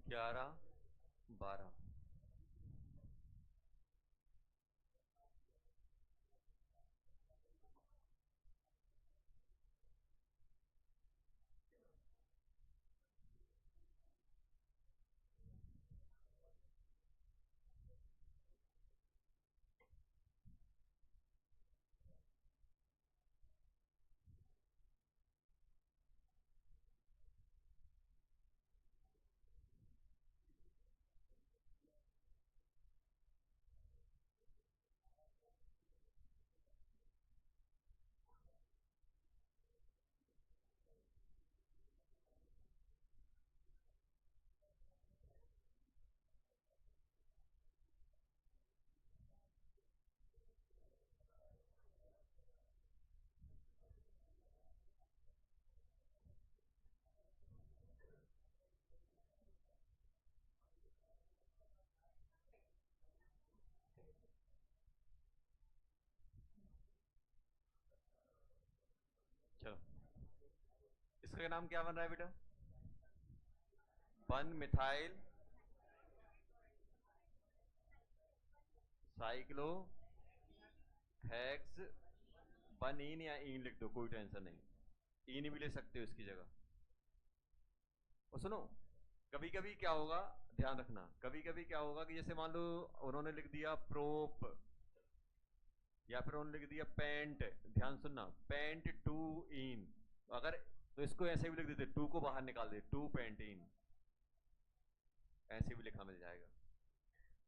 ग्यारह, 12। दूसरे का नाम क्या बन रहा है बेटा? 1 मिथाइल साइक्लो हेक्स 1 इन, या इन लिख दो, कोई टेंशन नहीं, इन भी ले सकते हो इसकी जगह। और सुनो, कभी कभी क्या होगा, ध्यान रखना, कभी कभी क्या होगा कि जैसे मान लो उन्होंने लिख दिया प्रोप, या फिर उन्होंने लिख दिया पेंट, ध्यान सुनना, पेंट 2 इन, अगर तो इसको ऐसे भी लिख देते, 2 को बाहर निकाल दे, 2 पेंट इन, ऐसे भी लिखा मिल जाएगा।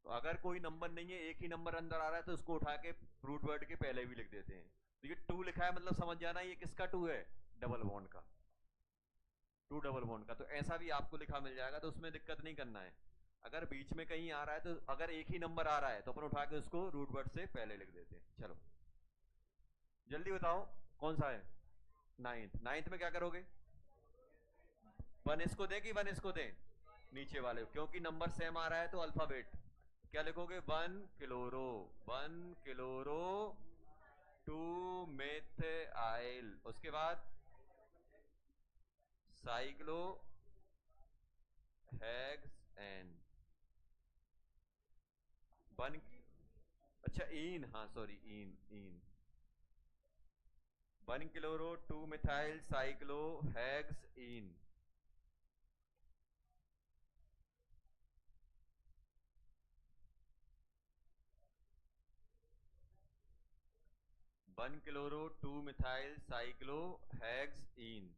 तो अगर कोई नंबर नहीं है, एक ही नंबर अंदर आ रहा है, तो उसको उठा के रूट वर्ड के पहले भी लिख देते हैं। तो ये 2 लिखा है, मतलब समझ जाना ये किसका 2 है, डबल बॉन्ड का, 2 डबल बॉन्ड का। तो ऐसा भी आपको लिखा मिल जाएगा, तो उसमें दिक्कत नहीं करना है। अगर बीच में कहीं आ रहा है, तो अगर एक ही नंबर आ रहा है तो अपन उठा के उसको रूट वर्ड से पहले लिख देते हैं। चलो जल्दी बताओ कौन सा है? नाइन्थ। नाइन्थ में क्या करोगे? 1 इसको दे कि 1 इसको दे, नीचे वाले, क्योंकि नंबर सेम आ रहा है तो अल्फाबेट क्या लिखोगे, 1 क्लोरो, 1 क्लोरो 2 मिथाइल, उसके बाद साइक्लो हेक्स एन 1, अच्छा इन, हाँ सॉरी, इन इन 1 क्लोरो 2 मिथाइल साइक्लो हेक्स इन। 1 क्लोरो 2 मिथाइल साइक्लो हेक्स इन।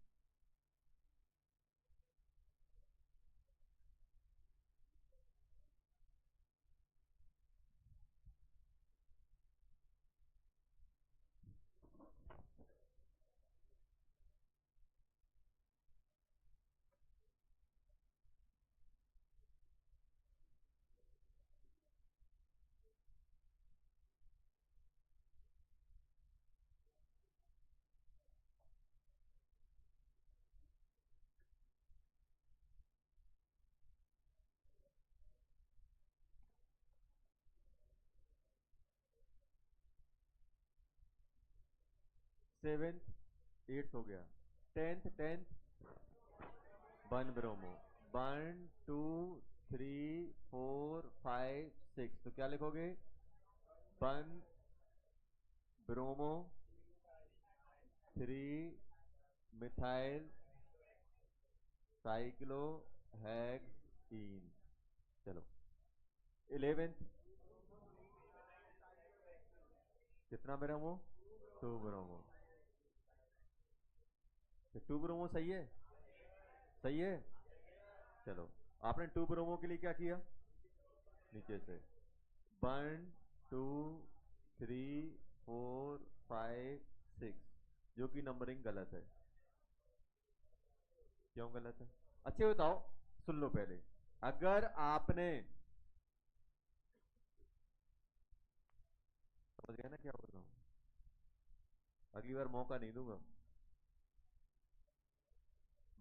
7th 8th हो गया, 10th 1 ब्रोमो, 1 2 3 4 5 6, तो क्या लिखोगे, 1 ब्रोमो 3 मिथाइल साइक्लो हेक्स इन। चलो 11th कितना ब्रोमो, 2 ब्रोमो, 2 ब्रोमो सही है, सही है। चलो आपने 2 ब्रोमो के लिए क्या किया, नीचे से 1 2 3 4 5 6, जो कि नंबरिंग गलत है। क्यों गलत है? अच्छे बताओ, सुन लो पहले, अगर आपने, समझ गया ना क्या बोल रहा हूं, अगली बार मौका नहीं दूंगा,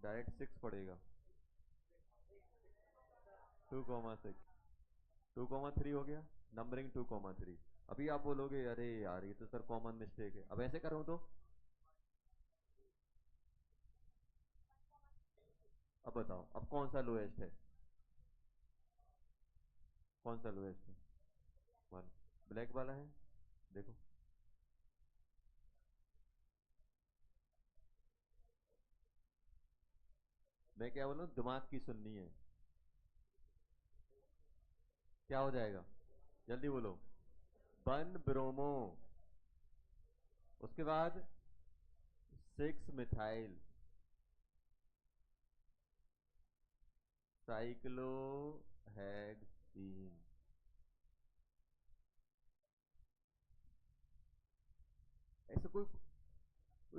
डायरेक्ट 6 पड़ेगा, 2,6, 2,3 हो गया, नंबरिंग 2,3। अभी आप बोलोगे अरे यार ये तो सर कॉमन मिस्टेक है, अब ऐसे करूं तो, अब बताओ अब कौन सा लोएस्ट है, कौन सा लोएस्ट है, 1, ब्लैक वाला है, देखो मैं क्या बोलूं, दिमाग की सुननी है, क्या हो जाएगा, जल्दी बोलो, 1 ब्रोमो, उसके बाद 6 मिथाइल साइक्लो हेक्सीन। ऐसे कोई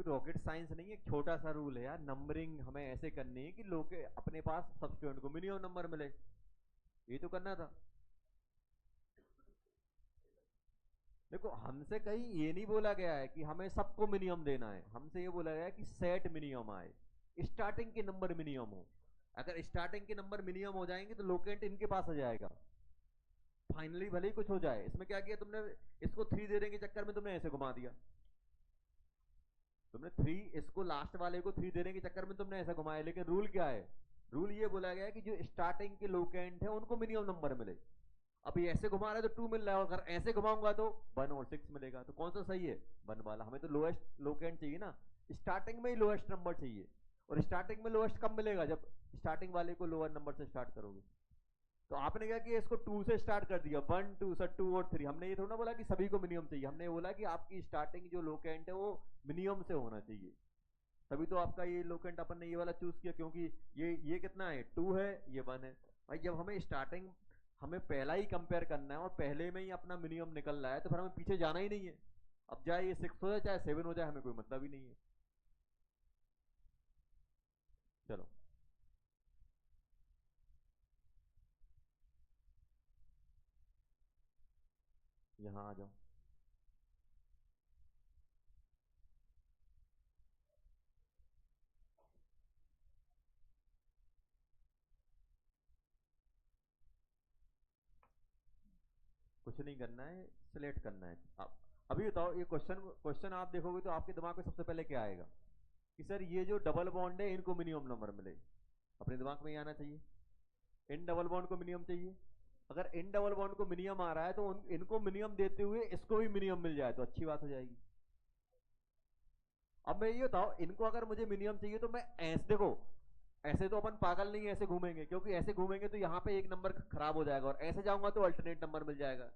रॉकेट साइंस नहीं है, छोटा सा रूल है यार, नंबरिंग हमें ऐसे करनी है कि लोग के अपने पास सब स्टूडेंट को मिनिमम नंबर मिले, ये तो करना था। देखो हमसे कहीं ये नहीं बोला गया है कि हमें सबको मिनिमम देना है, हमसे ये बोला गया है कि सेट मिनिमम आए, स्टार्टिंग के नंबर मिनिमम हो। अगर स्टार्टिंग के नंबर मिनिमम हो जाएंगे तो लोकेंट इनके पास आ जाएगा, फाइनली भले ही कुछ हो जाए। इसमें क्या किया तुमने, इसको 3 देने के चक्कर में तुमने ऐसे घुमा दिया, तुमने थ्री, इसको लास्ट वाले को थ्री देने के चक्कर में तुमने ऐसा घुमाया, लेकिन रूल क्या है? रूल ये बोला गया है कि जो स्टार्टिंग के लोकेंट है उनको मिनिमम नंबर मिले। अभी ऐसे घुमा रहा है तो टू मिल रहा है, और अगर ऐसे घुमाऊंगा तो वन और सिक्स मिलेगा। तो कौन सा सही है? वन वाला। हमें तो लोएस्ट लोकेंट चाहिए ना, स्टार्टिंग में ही लोएस्ट नंबर चाहिए। और स्टार्टिंग में लोएस्ट कब मिलेगा? जब स्टार्टिंग वाले को लोअर नंबर से स्टार्ट करोगे। तो आपने क्या किया, इसको टू से स्टार्ट कर दिया, वन टू सर टू और थ्री। हमने ये थोड़ा ना बोला कि सभी को मिनिमम चाहिए, हमने बोला कि आपकी स्टार्टिंग जो लोकेंट है वो मिनिमम से होना चाहिए। तभी तो आपका ये लोकेंट अपन ने ये वाला चूज किया, क्योंकि ये कितना है? टू है, ये वन है। भाई जब हमें स्टार्टिंग, हमें पहला ही कंपेयर करना है और पहले में ही अपना मिनिमम निकल रहा है, तो फिर हमें पीछे जाना ही नहीं है। अब चाहे ये सिक्स हो जाए चाहे सेवन हो जाए, हमें कोई मतलब ही नहीं है। चलो यहाँ आ जाओ। कुछ नहीं करना है, सिलेक्ट करना है। अब अभी बताओ, ये क्वेश्चन क्वेश्चन आप देखोगे तो आपके दिमाग में सबसे पहले क्या आएगा? कि सर ये जो डबल बॉन्ड है इनको मिनिमम नंबर मिले। अपने दिमाग में ये आना चाहिए। इन डबल बॉन्ड को मिनिमम चाहिए। अगर इन डबल बॉन्ड को मिनिमम आ रहा है तो इनको मिनिमम देते हुए इसको भी मिनिमम मिल जाए तो अच्छी बात हो जाएगी। अब मैं ये बताओ, इनको अगर मुझे मिनिमम चाहिए तो मैं ऐसे, देखो ऐसे तो अपन पागल नहीं ऐसे घूमेंगे, क्योंकि ऐसे घूमेंगे तो यहाँ पे एक नंबर खराब हो जाएगा, और ऐसे जाऊंगा तो अल्टरनेट नंबर मिल जाएगा।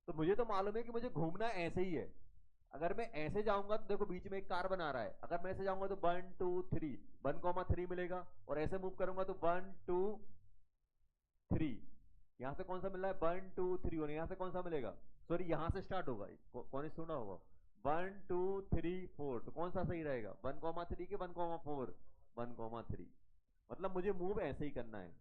तो मुझे तो मालूम है कि मुझे घूमना ऐसे ही है। अगर मैं ऐसे जाऊंगा तो देखो बीच में एक कार बना रहा है, अगर मैं ऐसे जाऊंगा तो one two three, one comma three मिलेगा, और ऐसे मूव करूंगा तो वन टू थ्री। यहां से कौन सा मिल रहा है? One two three. और यहां से कौन सा मिलेगा? सॉरी यहां से स्टार्ट होगा, कौन से सुना होगा? One two three four. तो कौन सा सही रहेगा? वन कॉमा थ्री के one comma four? One comma three. मतलब मुझे मूव ऐसे ही करना है।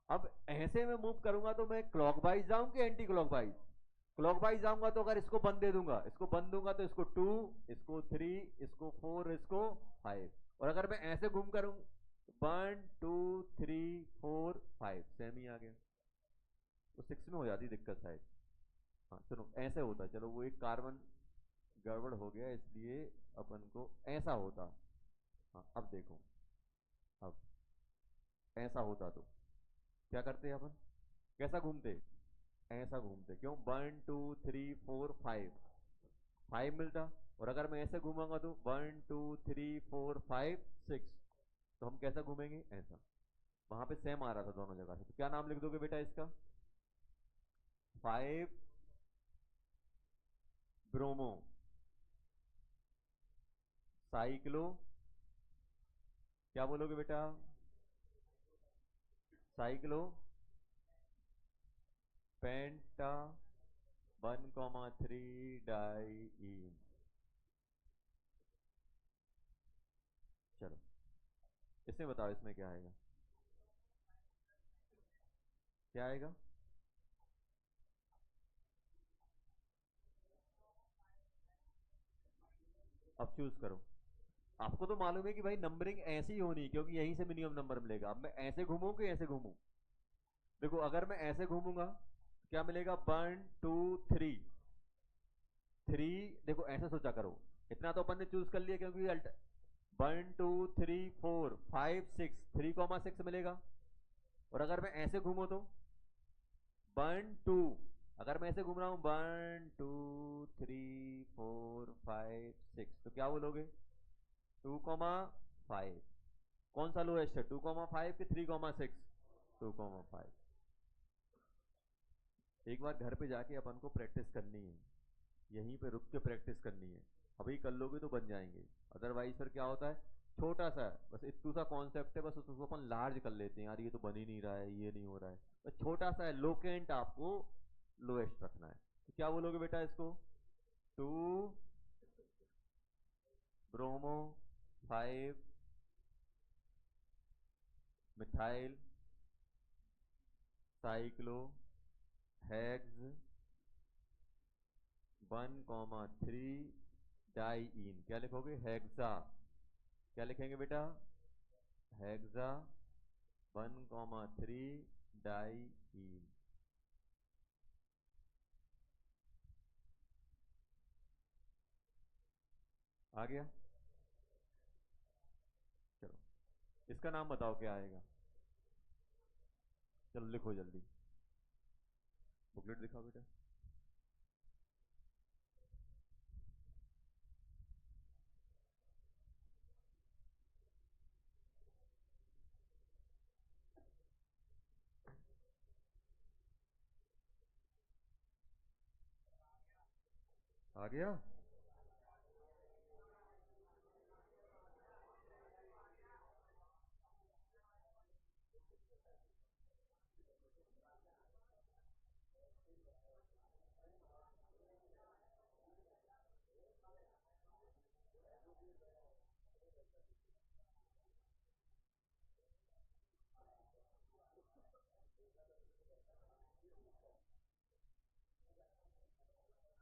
अब ऐसे में मूव करूंगा तो मैं क्लॉकवाइज जाऊं कि एंटी क्लॉकवाइज? क्लॉकवाइज जाऊंगा तो अगर इसको बंद दे दूंगा, इसको बंद दूंगा तो इसको टू, इसको थ्री, इसको फोर, इसको फाइव। और अगर मैं ऐसे घूम करूं, one two three four five, same ही आ गया। तो सिक्स में हो जाती दिक्कत शायद। हाँ चलो ऐसे होता, चलो वो एक कार्बन गड़बड़ हो गया इसलिए अपन को ऐसा होता। हाँ अब देखो, अब ऐसा होता तो क्या करते अपन? कैसा घूमते? ऐसा घूमते। क्यों? One two three four five, five मिलता। और अगर मैं ऐसे घूमांगा तो one two three four five six. तो हम कैसा घूमेंगे? ऐसा। वहां पे सेम आ रहा था दोनों जगह से, तो क्या नाम लिख दोगे बेटा इसका? फाइव ब्रोमो साइक्लो, क्या बोलोगे बेटा? Cyclo penta one comma three di. चलो इसमें बताओ, इसमें क्या आएगा? क्या आएगा? अब चूज करो। आपको तो मालूम है कि भाई नंबरिंग ऐसी ही होनी, क्योंकि यहीं से मिनिमम नंबर मिलेगा। अब मैं ऐसे घूमूं कि ऐसे घूमूं? देखो अगर मैं ऐसे घूमूंगा तो क्या मिलेगा? One two three, three. देखो ऐसे सोचा करो, इतना तो अपन ने चूज कर लिया, क्योंकि one two three four five six, three comma six मिलेगा। और अगर मैं ऐसे घूमू तो वन टू, अगर मैं ऐसे घूम रहा हूं one two three four five six, तो क्या बोलोगे? Two comma five. कौन सा लोएस्ट है? टू कॉमा फाइव कि three comma six? Two comma five. एक बार घर पे जाके अपन को प्रैक्टिस करनी है, यहीं पे रुक के प्रैक्टिस करनी है। अभी कर लोगे तो बन जाएंगे, अदरवाइज फिर क्या होता है, छोटा सा है बस, इतू सा कॉन्सेप्ट है बस, उसको अपन लार्ज कर लेते हैं, यार ये तो बन ही नहीं रहा है, ये नहीं हो रहा है। बस छोटा सा है, लोकेंट आपको लोएस्ट रखना है। तो क्या बोलोगे बेटा इसको? Two bromo five methyl cyclo hex one comma three diene. क्या लिखोगे? हेक्सा। क्या लिखेंगे बेटा? Hexa one comma three diene. आ गया? चलो इसका नाम बताओ क्या आएगा। चलो लिखो जल्दी, बुकलेट दिखाओ बेटा। आ गया?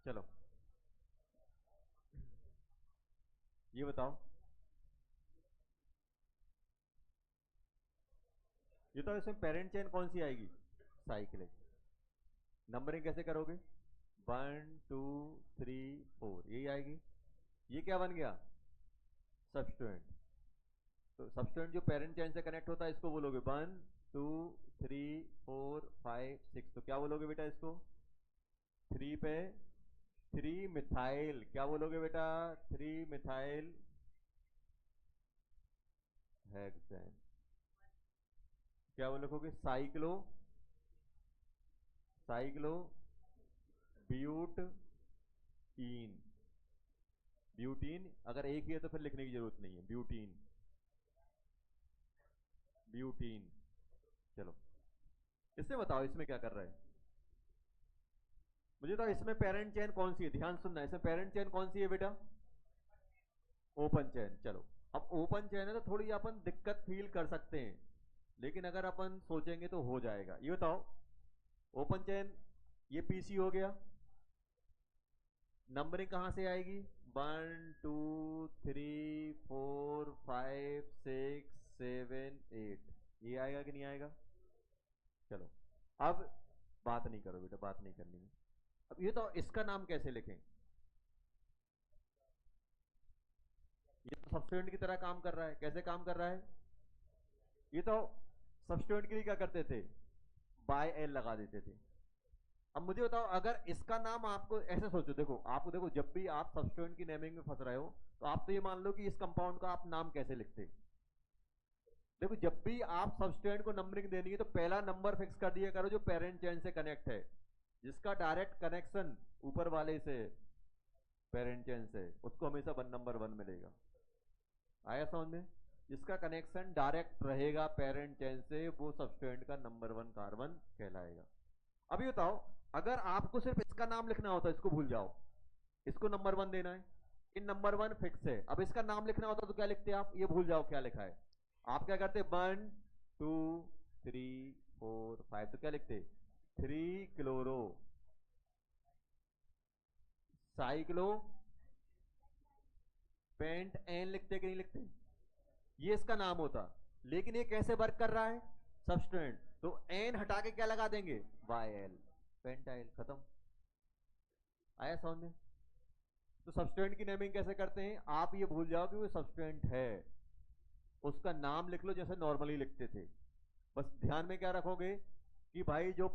चलो ये बताओ, ये तो इसमें पेरेंट चेन कौन सी आएगी? साइक्लिक। नंबरिंग कैसे करोगे? 1 2 3 4 यही आएगी। ये क्या बन गया? सब्स्टिट्यूएंट। तो सब्स्टिट्यूएंट जो पेरेंट चेन से कनेक्ट होता है इसको बोलोगे 1 2 3 4 5 6। तो क्या बोलोगे बेटा इसको? 3 पे 3 मिथाइल। क्या बोलोगे बेटा? 3 मिथाइल हेक्सेन। क्या वो लिखोगे? Cyclo cyclo butene. ब्यूटीन अगर एक ही है तो फिर लिखने की जरूरत नहीं है, ब्यूटीन ब्यूटीन। चलो इससे बताओ इसमें क्या कर रहा है? मुझे तो इसमें पेरेंट चेन कौन सी है, ध्यान सुनना, इसमें पेरेंट चेन कौन सी है बेटा? Open chain. चलो अब ओपन चेन है तो थोड़ी अपन दिक्कत फील कर सकते हैं, लेकिन अगर अपन सोचेंगे तो हो जाएगा। ये बताओ ओपन चेन, ये पीसी हो गया, नंबरिंग कहां से आएगी? 1 2 3 4 5 6 7 8। ये आएगा कि नहीं आएगा? चलो अब बात नहीं करो बेटा, बात नहीं करनी है। अब ये तो इसका नाम कैसे लिखें? ये तो सब्स्टिट्यूएंट की तरह काम कर रहा है। कैसे काम कर रहा है? ये तो सब्स्टिट्यूएंट के लिए क्या करते थे? बाय एल लगा देते थे। अब मुझे बताओ अगर इसका नाम आपको ऐसे सोचो, देखो आपको, देखो जब भी आप सब्स्टिट्यूएंट की नेमिंग में फंस रहे हो तो आप तो ये मान लो कि इस कंपाउंड का आप नाम कैसे लिखते। देखो जब भी आप सब्स्टिट्यूएंट को नंबरिंग देनी है तो पहला नंबर फिक्स कर दिया करो जो पेरेंट चेन से कनेक्ट है, जिसका डायरेक्ट कनेक्शन ऊपर वाले से पेरेंट चेन से, उसको हमेशा 1 नंबर 1 मिलेगा। आया समझ में? जिसका कनेक्शन डायरेक्ट रहेगा पेरेंट चेन से वो सब्स्टिट्यूएंट का नंबर 1 कार्बन कहलाएगा। अभी बताओ अगर आपको सिर्फ इसका नाम लिखना होता, इसको भूल जाओ, इसको नंबर 1 देना है, इन नंबर 1 फिक्स है। अब इसका नाम लिखना होता तो क्या लिखते आप? ये भूल जाओ क्या लिखा है। आप क्या करते? 1 2 3 4 5। तो क्या लिखते? 3 क्लोरो साइक्लो पेंट एन लिखते कि नहीं लिखते? ये इसका नाम होता, लेकिन ये कैसे वर्क कर रहा है? सब्स्टिट्यूएंट। तो एन हटा के क्या लगा देंगे? वाई एल, पेंटाइल, खत्म। आया समझ में? तो सब्स्टिट्यूएंट की नेमिंग कैसे करते हैं? आप ये भूल जाओ कि वो सब्स्टिट्यूएंट है, उसका नाम लिख लो जैसे नॉर्मली लिखते थे। बस ध्यान में क्या रखोगे कि भाई जो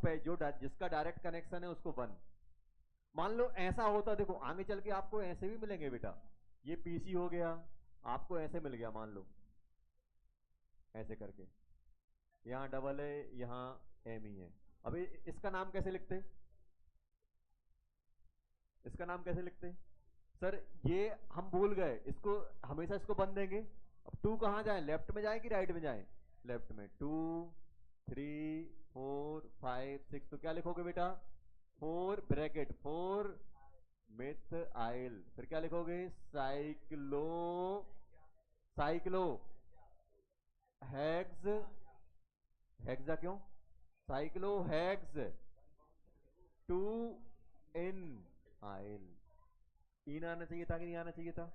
जिसका डायरेक्ट कनेक्शन है उसको 1। मान लो ऐसा होता, देखो आगे चल के आपको ऐसे भी मिलेंगे बेटा, ये पीसी हो गया, आपको ऐसे मिल गया, मान लो ऐसे करके, यहाँ डबल है, यहाँ एम ही है। अभी इसका नाम कैसे लिखते? इसका नाम कैसे लिखते? सर ये हम भूल गए, इसको हमेशा इसको बंद देंगे। अब 2 कहाँ जाए? लेफ्ट में जाए कि राइट में जाए? लेफ्ट में। 2 3 4 5 6। तो क्या लिखोगे बेटा? 4 ब्रैकेट 4 मिथाइल, फिर क्या लिखोगे? साइक्लो साइक्लो हेक्स, हेक्सा क्यों? साइक्लो हेक्स 2 इन आइल। इन आना चाहिए था कि नहीं आना चाहिए था?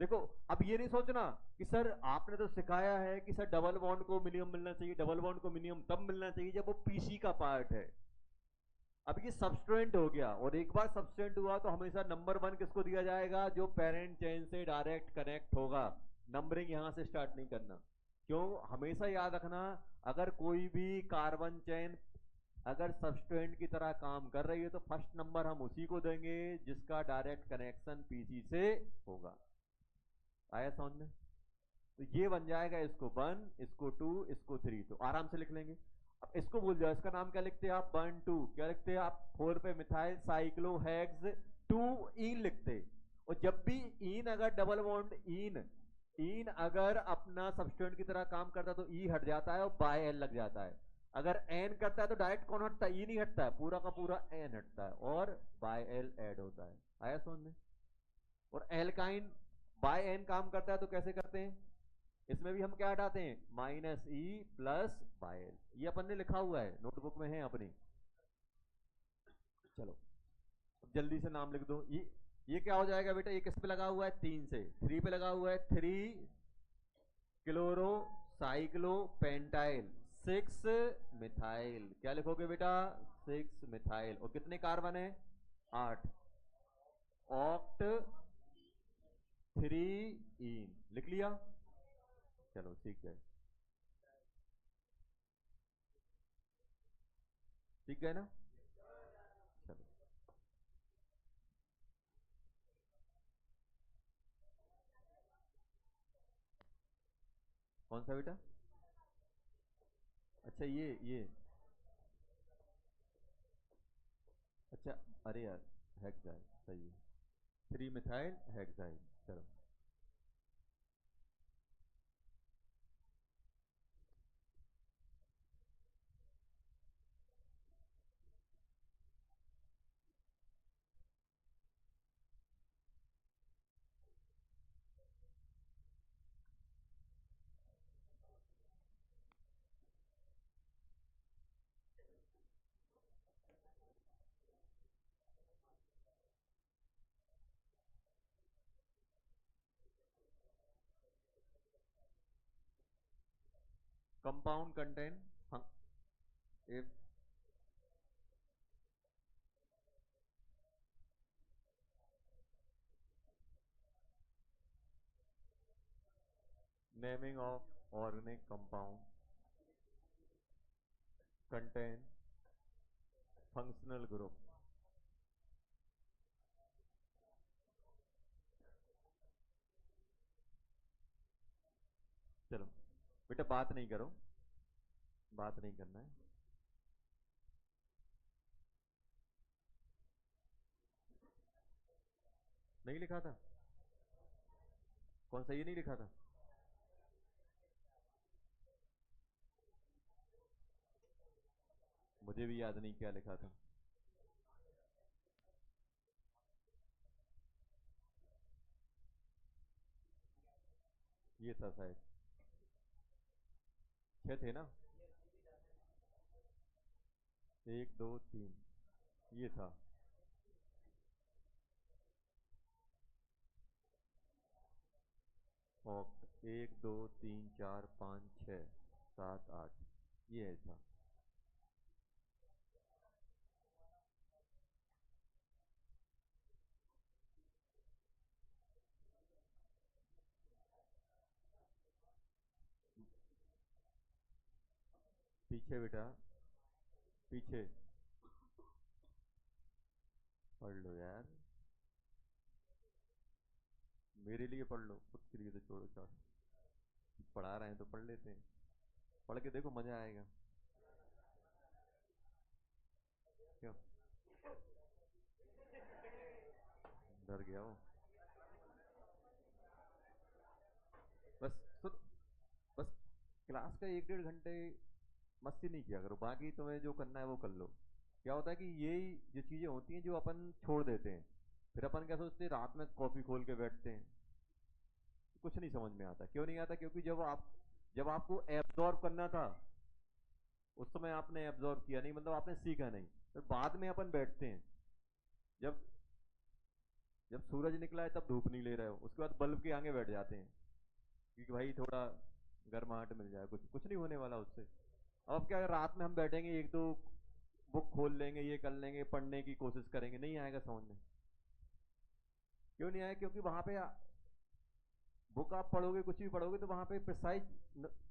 देखो अब ये नहीं सोचना कि सर आपने तो सिखाया है कि सर डबल बॉन्ड को मिनिमम मिलना चाहिए, डबल बॉन्ड को मिनिमम तब मिलना चाहिए जब वो पीसी का पार्ट है। अब ये सबस्ट्रेंट हो गया, और एक बार सबस्ट्रेंट हुआ तो हमेशा नंबर 1 किसको दिया जाएगा? जो पेरेंट चेन से डायरेक्ट कनेक्ट होगा। नंबरिंग यहां से स्टार्ट नहीं करना। क्यों? हमेशा याद रखना, अगर कोई भी कार्बन चेन अगर सबस्ट्रेंट की तरह काम कर रही है तो फर्स्ट नंबर हम उसी को देंगे जिसका डायरेक्ट कनेक्शन पीसी से होगा। आया समझ में? तो ये बन जाएगा इसको 1, इसको 2, इसको 3, तो आराम से लिख लेंगे। अब इसको भूल जाओ, इसका नाम क्या लिखते हैं आप? 1 2 क्या लिखते हैं आप? 4 पे मिथाइल साइक्लोहेक्स 2 ईन लिखते। और जब भी ईन अगर डबल बॉन्ड ईन ईन अगर अपना सबस्टेंट की तरह काम करता है तो ई हट जाता है और बाय एल लग जाता है। अगर एन करता है तो डायरेक्ट कौन हटता है? ई नहीं हटता है, पूरा का पूरा एन हटता है और बाय एल ऐड होता है। आया समझ में? और एल्काइन बाय एन काम करता है तो कैसे करते हैं? इसमें भी हम क्या हटाते हैं? Minus E plus by L. ये अपन ने लिखा हुआ है, नोटबुक में है अपनी। चलो अब जल्दी से नाम लिख दो। ये क्या हो जाएगा बेटा? ये किस पे लगा हुआ है? 3 से 3 पे लगा हुआ है। 3 क्लोरो साइक्लो पेंटाइल 6 मिथाइल। क्या लिखोगे बेटा? 6 मिथाइल। और कितने कार्बन है? 8। ऑक्ट 3 इन लिख लिया। चलो ठीक है, ठीक है ना? चलो कौन सा बेटा? अच्छा ये अच्छा, अरे यार हेक्साइल सही है। 3 मिथाइल हेक्साइल। चलो compound contain if naming of organic compound contain functional group। चलो बेटा बात नहीं करो, बात नहीं करना है। नहीं लिखा था? कौन सा? ये नहीं लिखा था? मुझे भी याद नहीं क्या लिखा था। ये था शायद, 6 थे ना? 1 2 3 ये था। ऑक्ट 1 2 3 4 5 6 7 8 ये है था। पीछे बेटा, पीछे पढ़ लो यार, मेरे लिए पढ़ लो, खुद के लिए तो छोड़ो चार। पढ़ा रहे हैं तो पढ़ लेते हैं, पढ़ के देखो मजा आएगा। क्यों डर गया हो? बस सुन, बस क्लास का 1 1.5 घंटे मस्ती नहीं किया करो, बाकी तुम्हें जो करना है वो कर लो। क्या होता है कि यही जो चीजें होती हैं जो अपन छोड़ देते हैं, फिर अपन क्या सोचते हैं, रात में कॉफी खोल के बैठते हैं, कुछ नहीं समझ में आता। क्यों नहीं आता? क्योंकि जब आपको एब्जॉर्ब करना था उस समय आपने एब्जॉर्ब किया नहीं, मतलब आपने सीखा नहीं। तो बाद में अपन बैठते हैं, जब जब सूरज निकला है तब धूप नहीं ले रहे हो, उसके बाद बल्ब के आगे बैठ जाते हैं क्योंकि भाई थोड़ा गर्माहट मिल जाए, कुछ कुछ नहीं होने वाला उससे। अब क्या रात में हम बैठेंगे 1 2 बुक खोल लेंगे, ये कर लेंगे, पढ़ने की कोशिश करेंगे, नहीं आएगा समझ में। क्यों नहीं आएगा? क्योंकि वहां पे बुक आप पढ़ोगे, कुछ भी पढ़ोगे, तो वहां पे प्रिसाइज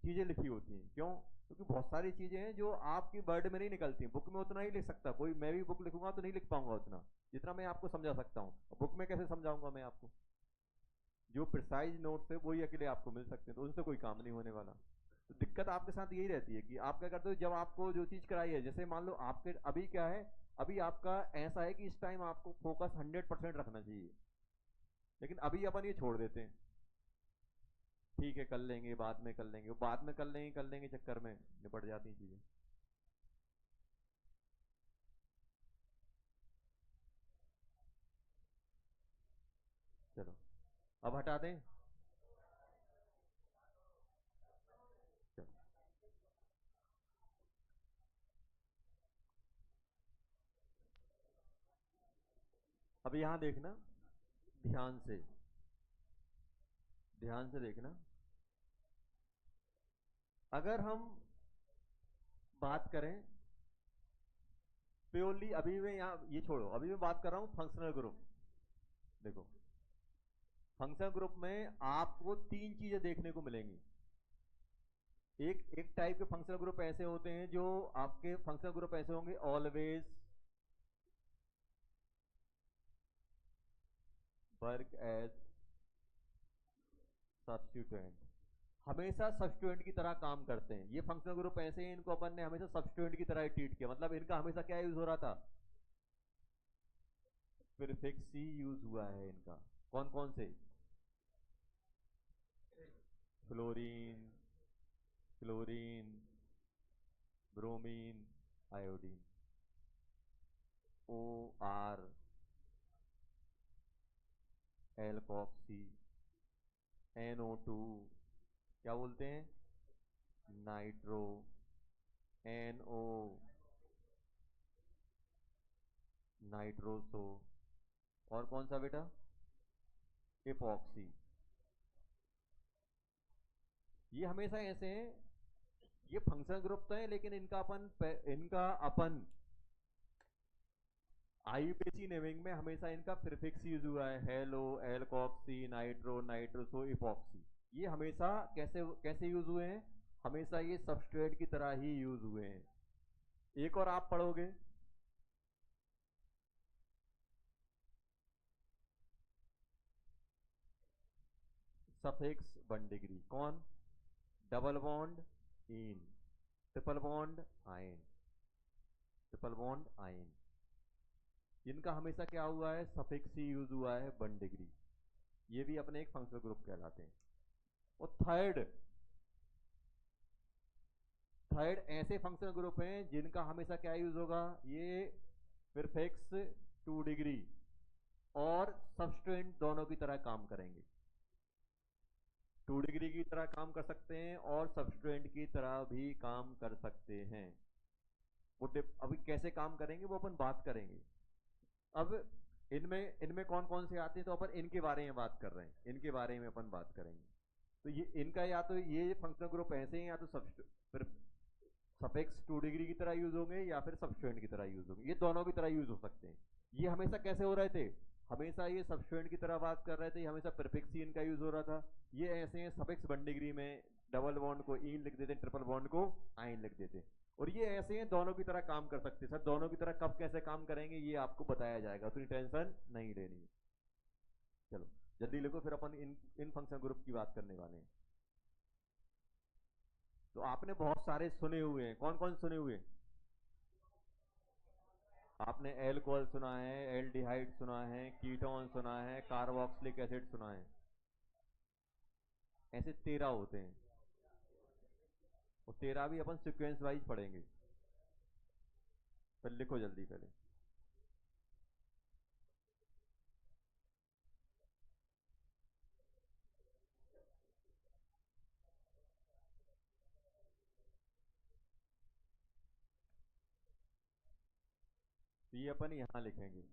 चीजें लिखी होती हैं। क्यों? क्योंकि बहुत सारी चीजें हैं जो आपकी वर्ड में नहीं निकलती। बुक में उतना ही लिख सकता कोई, मैं भी बुक लिखूंगा तो नहीं लिख पाऊंगा उतना जितना मैं आपको समझा सकता हूँ। बुक में कैसे समझाऊंगा मैं आपको? जो प्रिसाइज नोट्स है वही अकेले आपको मिल सकते हैं, तो उनसे कोई काम नहीं होने वाला। तो दिक्कत आपके साथ यही रहती है कि आप क्या करते हो, जब आपको जो चीज कराई है, जैसे मान लो आपके अभी क्या है, अभी आपका ऐसा है कि इस टाइम आपको फोकस 100% रखना चाहिए, लेकिन अभी अपन ये छोड़ देते हैं, ठीक है कर लेंगे, बाद में कर लेंगे, बाद में कर लेंगे चक्कर में निपट जाती हैं चीजें। चलो अब हटा दें। चलो अब यहां देखना, ध्यान से, ध्यान से देखना। अगर हम बात करें प्योरली, अभी मैं यहाँ ये छोड़ो, अभी मैं बात कर रहा हूँ फंक्शनल ग्रुप। देखो फंक्शनल ग्रुप में आपको तीन चीजें देखने को मिलेंगी। एक एक टाइप के फंक्शनल ग्रुप ऐसे होते हैं, जो आपके फंक्शनल ग्रुप ऐसे होंगे, ऑलवेज वर्क एज सब्स्टिट्यूएंट, हमेशा सब्स्टिट्यूएंट की तरह काम करते हैं। ये फंक्शनल ग्रुप ऐसे हैं, इनको अपन ने हमेशा सब्स्टिट्यूएंट की तरह ट्रीट किया। मतलब इनका हमेशा क्या यूज हो रहा था? प्रीफिक्स ही यूज हुआ है इनका। कौन कौन से? Fluorine, chlorine, bromine, iodine, O R, alkoxy, NO2, क्या बोलते हैं, नाइट्रो, NO, नाइट्रोसो, और कौन सा बेटा? एपॉक्सी। ये हमेशा ऐसे हैं, ये फंक्शनल ग्रुप तो है, लेकिन इनका अपन आईयूपीएसी नेमिंग में हमेशा इनका प्रीफिक्स यूज हुआ है, hello, alkoxy, nitro, nitroso, epoxy. ये हमेशा कैसे कैसे यूज हुए हैं? हमेशा ये सबस्ट्रेट की तरह ही यूज हुए हैं। एक और आप पढ़ोगे, सफिक्स 1 डिग्री, कौन? Double bond in, triple bond ion, triple bond ion, इनका हमेशा क्या हुआ है? सफिक्स ही यूज हुआ है 1 डिग्री। ये भी अपने एक फंक्शनल ग्रुप कहलाते हैं। और थर्ड, थर्ड ऐसे फंक्शनल ग्रुप हैं जिनका हमेशा क्या यूज होगा? ये प्रीफिक्स 2 डिग्री और सब्स्टिट्यूएंट दोनों की तरह काम करेंगे। 2 डिग्री की तरह काम कर सकते हैं और सब्स्टिट्यूएंट की तरह भी काम कर सकते हैं। वो अभी कैसे काम करेंगे वो अपन बात करेंगे। अब इनमें इनमें कौन कौन से आते हैं, तो अपन इनके बारे में बात कर रहे हैं, इनके बारे में अपन बात करेंगे। तो ये इनका या तो ये फंक्शनल ग्रुप ऐसे हैं, या तो सफिक्स 2 डिग्री की तरह यूज होंगे या फिर सब्स्टिट्यूएंट की तरह यूज होंगे। ये दोनों की तरह यूज हो सकते हैं। ये हमेशा कैसे हो रहे थे? हमेशा ये सब्स्टिट्यूएंट की तरह बात कर रहे थे, हमेशा प्रीफिक्स ही इनका यूज हो रहा था। ये ऐसे हैं, सफिक्स 1 डिग्री में डबल बॉन्ड को इन लिख देते, ट्रिपल बॉन्ड को आइन लिख देते। और ये ऐसे हैं, दोनों की तरह काम कर सकते हैं। सर दोनों की तरह कब कैसे काम करेंगे ये आपको बताया जाएगा, उतनी टेंशन नहीं लेनी है। चलो जल्दी लिखो, फिर अपन इन फंक्शन ग्रुप की बात करने वाले हैं। तो आपने बहुत सारे सुने हुए हैं, कौन कौन सुने हुए हैं? आपने एल्कोहल सुना है, एल्डिहाइड सुना है, कीटोन सुना है, कार्बोक्सिलिक एसिड सुना है। ऐसे 13 होते हैं, और 13 भी अपन सीक्वेंस वाइज पढ़ेंगे। फिर लिखो जल्दी पहले। तो ये अपन यहां लिखेंगे।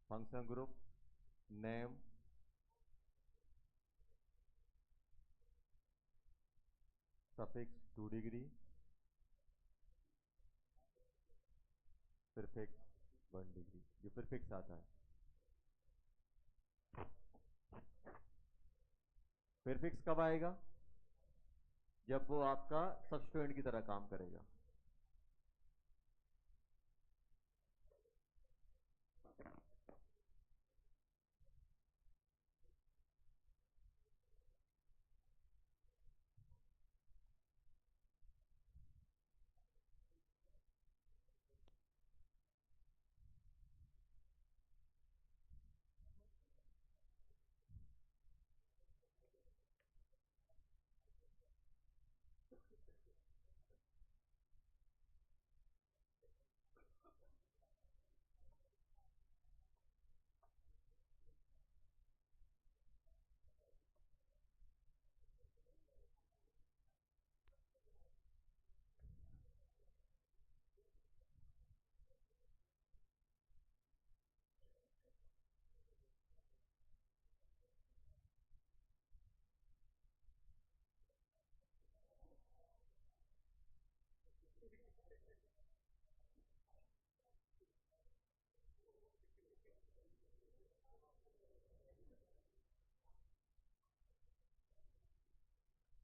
Function group name suffix 2 degree prefix 1 degree, जो प्रीफिक्स आता है। प्रीफिक्स कब आएगा? जब वो आपका सब्स्टिट्यूएंट की तरह काम करेगा।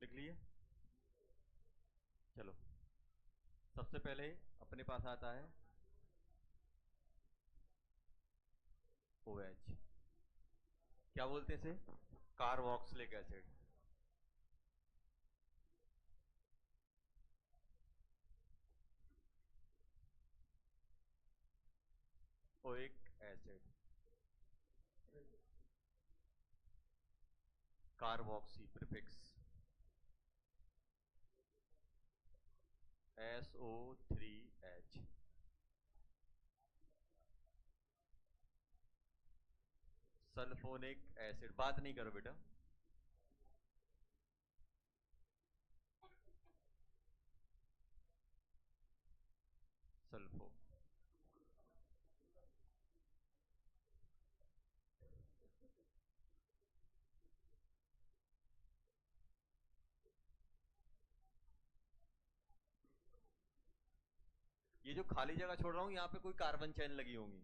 लिख लिए? चलो, सबसे पहले अपने पास आता है OH। क्या बोलते हैं इसे? Carboxylic acid. Oic acid, carboxy prefix SO3H। Sulphonic acid, बात नहीं करो बेटा। सल्फो, ये जो खाली जगह छोड़ रहा हूं यहाँ पे कोई कार्बन चेन लगी होंगी।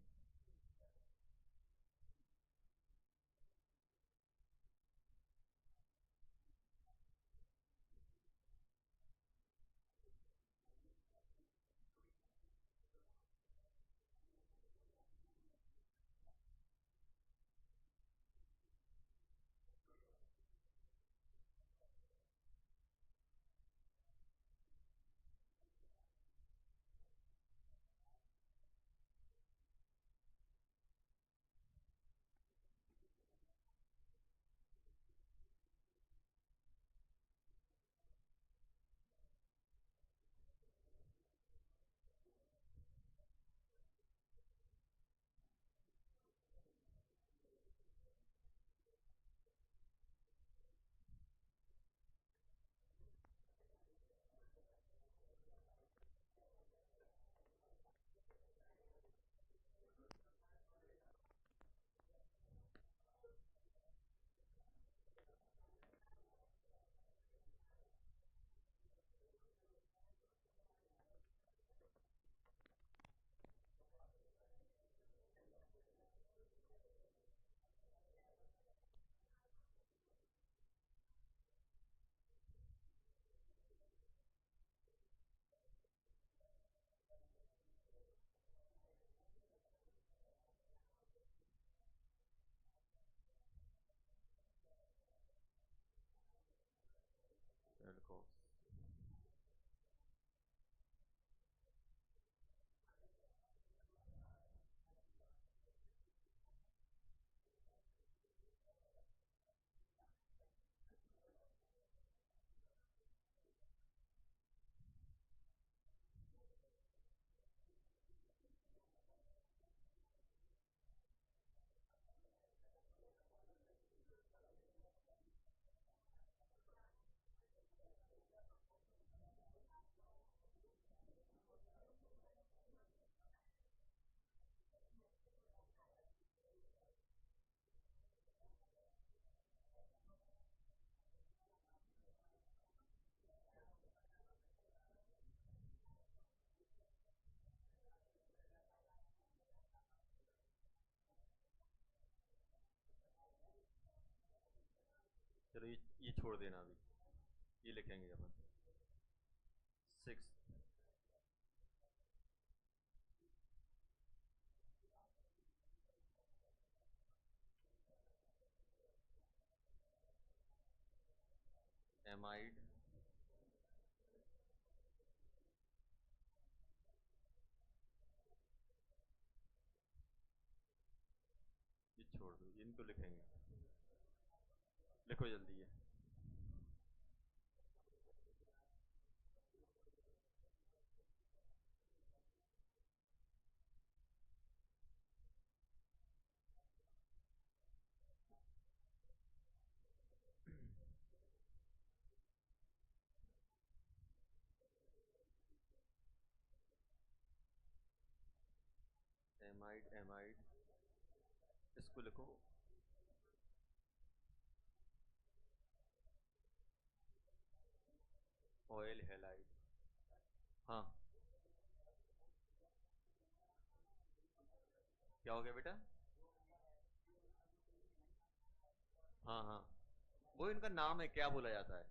एल्कोक्स, चलो ये छोड़ देना अभी, ये लिखेंगे अपन 6। एमाइड ये छोड़ दो, इनको लिखेंगे, लिखो जल्दी ये। एमाइड एमाइड, इसको लिखो ऑयल हेलाइड। हाँ, क्या हो गया बेटा? हाँ हाँ, वो इनका नाम है, क्या बोला जाता है?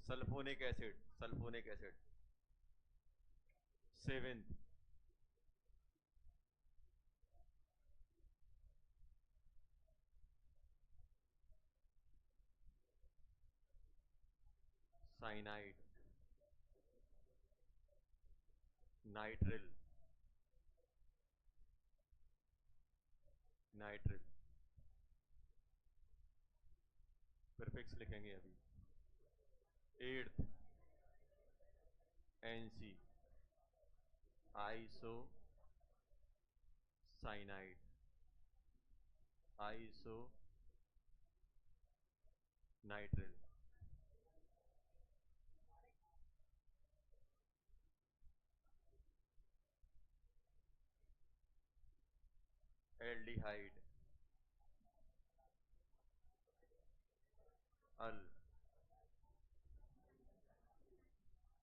Sulfonic acid, sulfonic acid. 7th cyanide, nitrile, nitrile. Prefix लिखेंगे अभी। 8th NC, iso cyanide, iso nitrile. Aldehyde, al.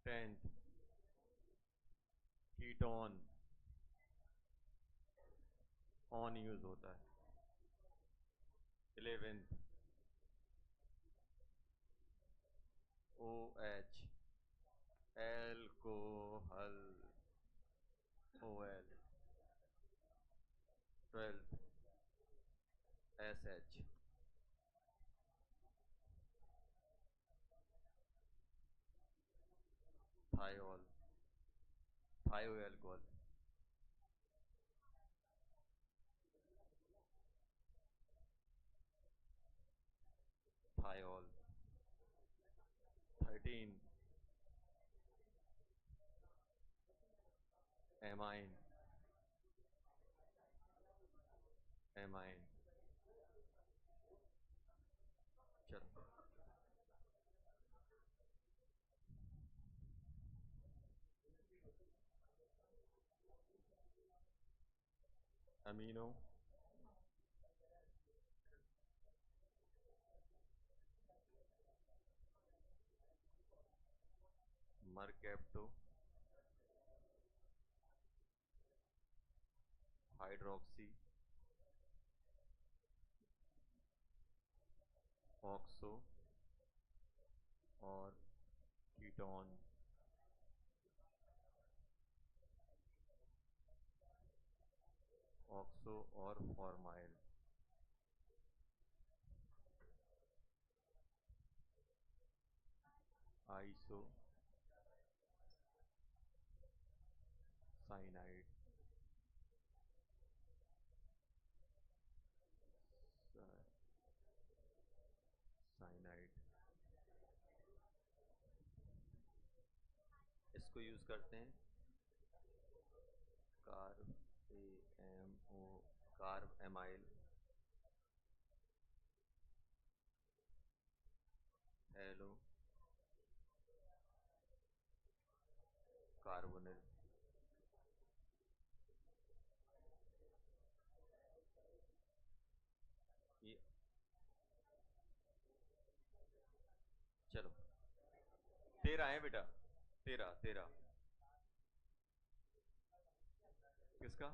10th ketone, one use होता है। 11th O H, alcohol, O L. 12th S H, thiol, thio alcohol. Thiol. 13 amine, amine. चलो, अमीनो, मरकेप्टो, हाइड्रोक्सी, ऑक्सो और कीटोन, ऑक्सो और फॉर्माइल। Iso cyanide, cyanide. इसको यूज करते हैं carb, A M O, carb amyl, halo carbonyl. ये चलो 13 है बेटा, 13 13। किसका?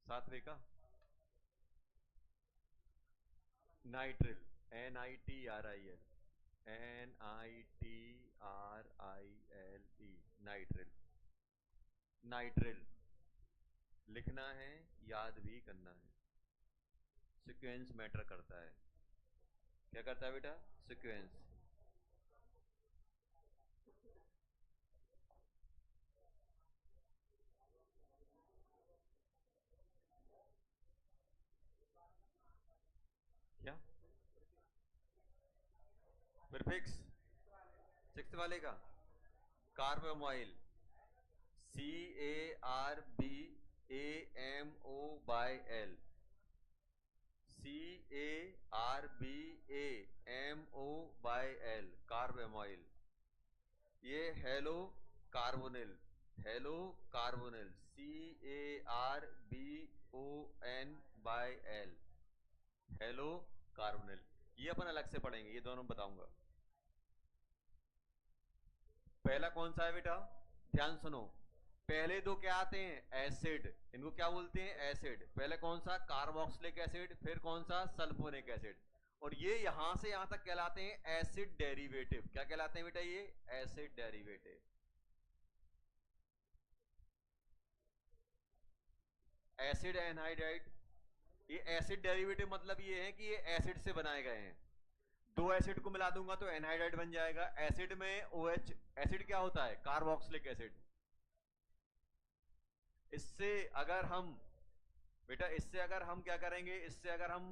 7वें का? Nitrile, NITRIL, NITRILE, nitrile. Nitrile लिखना है, याद भी करना है। सीक्वेंस मैटर करता है। क्या करता है बेटा? सीक्वेंस। क्या? प्रीफिक्स सिक्स वाले का? Carbamoyl, CARBAMOL, CARBAMOL, carbamoyl. ये halo carbonyl, halo carbonyl, CARBONYL, halo carbonyl. ये अपन अलग से पढ़ेंगे, ये दोनों बताऊंगा। पहला कौन सा है बेटा? ध्यान सुनो। पहले दो क्या आते हैं? एसिड। इनको क्या बोलते हैं? एसिड। पहले कौन सा? कार्बोक्सिलिक एसिड, फिर कौन सा? Sulphonic acid. और ये यहां से यहां तक कहलाते हैं एसिड डेरिवेटिव। क्या कहलाते हैं बेटा? ये एसिड डेरिवेटिव। एसिड एनहाइड्राइड, ये एसिड डेरिवेटिव मतलब ये है कि ये एसिड से बनाए गए हैं। दो एसिड को मिला दूंगा तो एनहाइड्राइड बन जाएगा। एसिड में OH, एसिड क्या होता है? Carboxylic acid. इससे अगर हम बेटा, इससे अगर हम क्या करेंगे, इससे अगर हम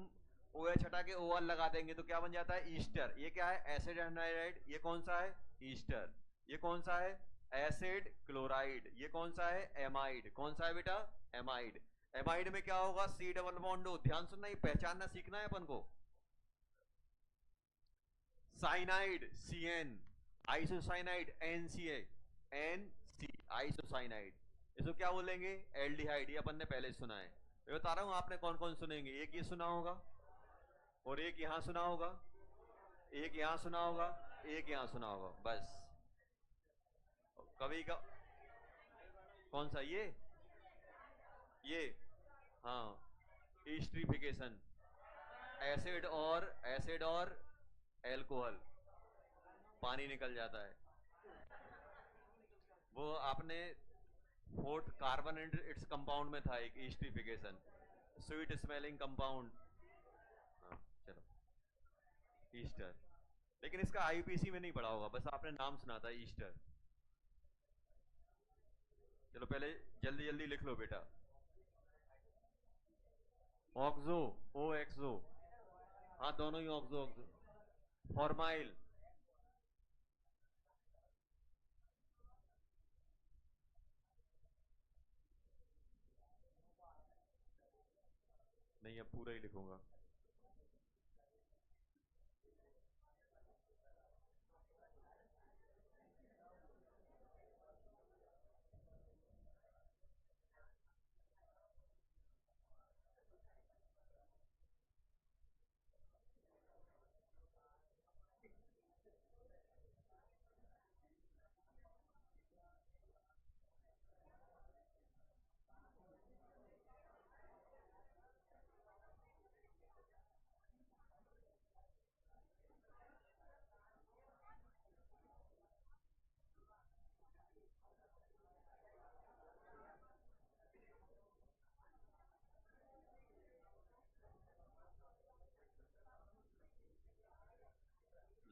OH हटा के OR लगा देंगे तो क्या बन जाता है? ईस्टर। ये क्या है? Acid anhydride. ये कौन सा है? ईस्टर। ये कौन सा है? Acid chloride. ये कौन सा है? एमाइड। कौन सा है बेटा? एमाइड। एमाइड में क्या होगा? C double bond O। ध्यान सुनना, ये पहचानना सीखना है अपन को। Cyanide CN, isocyanide NCA, NC, isocyanide. इसको क्या बोलेंगे? एल्डिहाइड। ये अपन ने पहले सुना है। मैं बता रहा हूं आपने कौन कौन सुनेंगे। एक ये सुना होगा, और एक यहां सुना होगा, एक यहां सुना होगा, एक यहां सुना होगा, बस। कभी का कौन सा? ये हाँ, एस्ट्रिफिकेशन। एसिड और एल्कोहल, पानी निकल जाता है। वो आपने fourth carbon and its compound में था एक एस्ट्रिफिकेशन, स्वीट स्मेलिंग कंपाउंड। हाँ, चलो, ईस्टर। लेकिन इसका IUPAC में नहीं पढ़ा होगा, बस आपने नाम सुना था ईस्टर। चलो पहले जल्दी जल्दी लिख लो बेटा। Oxo, OXO। हाँ, दोनों ही ऑक्सो ऑक्सो। फॉर्माइल, नहीं अब पूरा ही लिखूंगा।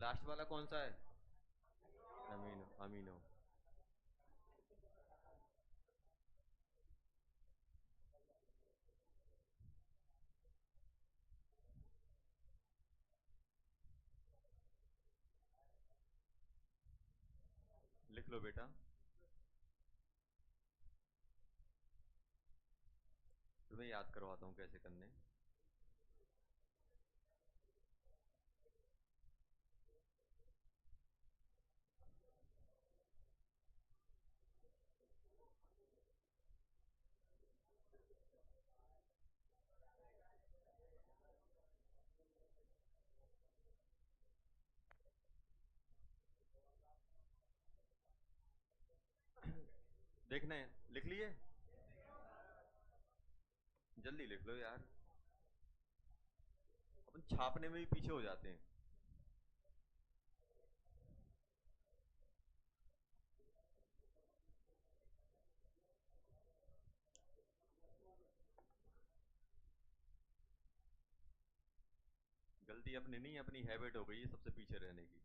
लास्ट वाला कौन सा है? Amino, amino. लिख लो बेटा। तुम्हें याद करवाता हूं कैसे करने। देखना है, लिख लिए? जल्दी लिख लो यार। अपन अपन छापने में भी पीछे हो जाते हैं। गलती अपनी नहीं, अपनी हैबिट हो गई है सबसे पीछे रहने की।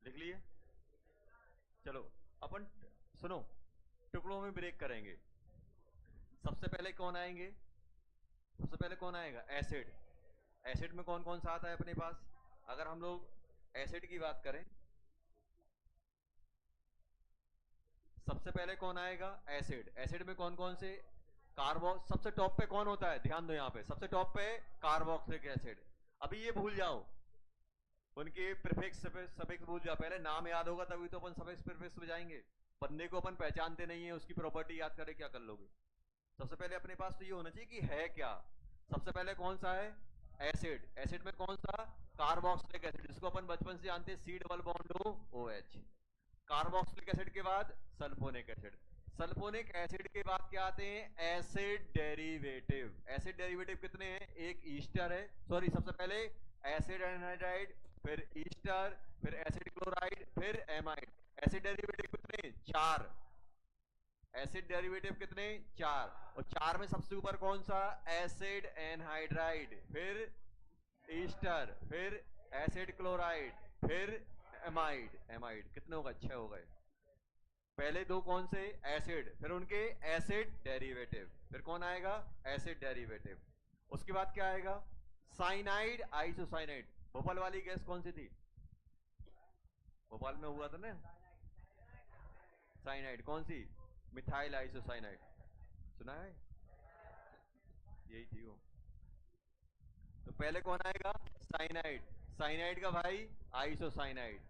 लिख लिए? चलो अपन सुनो, टुकड़ों में ब्रेक करेंगे। सबसे पहले कौन आएंगे? सबसे पहले कौन आएगा? एसिड। एसिड में कौन कौन सा आता है अपने पास? अगर हम लोग एसिड की बात करें, सबसे पहले कौन आएगा? एसिड। एसिड में कौन कौन से? कार्बो। सबसे टॉप पे कौन होता है? ध्यान दो यहां पे, सबसे टॉप पे कार्बोक्सिलिक एसिड। अभी ये भूल जाओ, उनके प्रीफिक्स सफिक्स भूल जाओ। पहले नाम याद होगा तभी तो अपन सफिक्स प्रीफिक्स में जाएंगे। बंदे को अपन पहचानते नहीं है, उसकी प्रॉपर्टी याद करे क्या कर लोगे? सबसे पहले अपने पास तो ये होना चाहिए कि है क्या। सबसे पहले कौन सा है? एसिड। एसिड में कौन सा? कार्बोक्सिलिक एसिड, जिसको अपन बचपन से जानते हैं, C double bond O O H. Carboxylic acid के बाद सल्फोनिक एसिड। सल्फोनिक एसिड के बाद क्या आते हैं? Acid derivative. एसिड डेरिवेटिव कितने हैं? एक ईस्टर है, सॉरी सबसे पहले एसिड एनहाइड्राइड, फिर ईस्टर, फिर एसिड क्लोराइड, फिर एमाइड। एसिड डेरिवेटिव कितने? 4। एसिड डेरिवेटिव कितने? 4। और 4 में सबसे ऊपर कौन सा? एसिड एनहाइड्राइड, फिर ईस्टर, फिर एसिड क्लोराइड, फिर एमाइड। एमाइड कितने हो गए? 6 हो गए। पहले दो कौन से? एसिड, फिर उनके एसिड डेरिवेटिव, फिर कौन आएगा? Acid derivative. उसके बाद क्या आएगा? Cyanide, isocyanide. भोपाल वाली गैस कौन सी थी? भोपाल में हुआ था ना साइनाइड, कौन सी? Methyl isocyanide. सुना है? यही थी वो। तो पहले कौन आएगा? साइनाइड। साइनाइड का भाई आइसोसाइनाइड।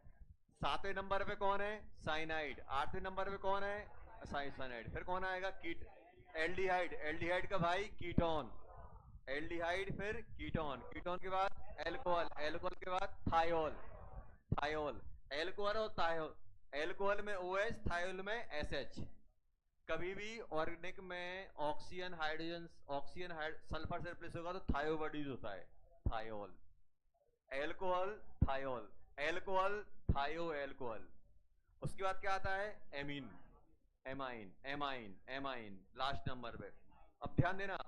7वें नंबर पे कौन है? साइनाइड। 8वें नंबर पे कौन है? साइनाइड। फिर कौन आएगा? कीट एल्डिहाइड। एल्डिहाइड का भाई कीटोन। एल्डिहाइड, फिर कीटोन। कीटोन के बाद एल्कोहल। एल्कोहल के बाद थायोल। थायोल। एल्कोहल और थायोल। एल्कोहल में OH, थायोल में SH। कभी भी ऑर्गेनिक में ऑक्सीजन हाइड्रोजन, ऑक्सीजन सल्फर से रिप्लेस होगा तो थायोबडीज होता है, थायोल। एल्कोहल, थायोल, एल्कोहल, थायो एल्कोहल। उसके बाद क्या आता है? Amine, amine, amine, amine last number पे। अब ध्यान देना,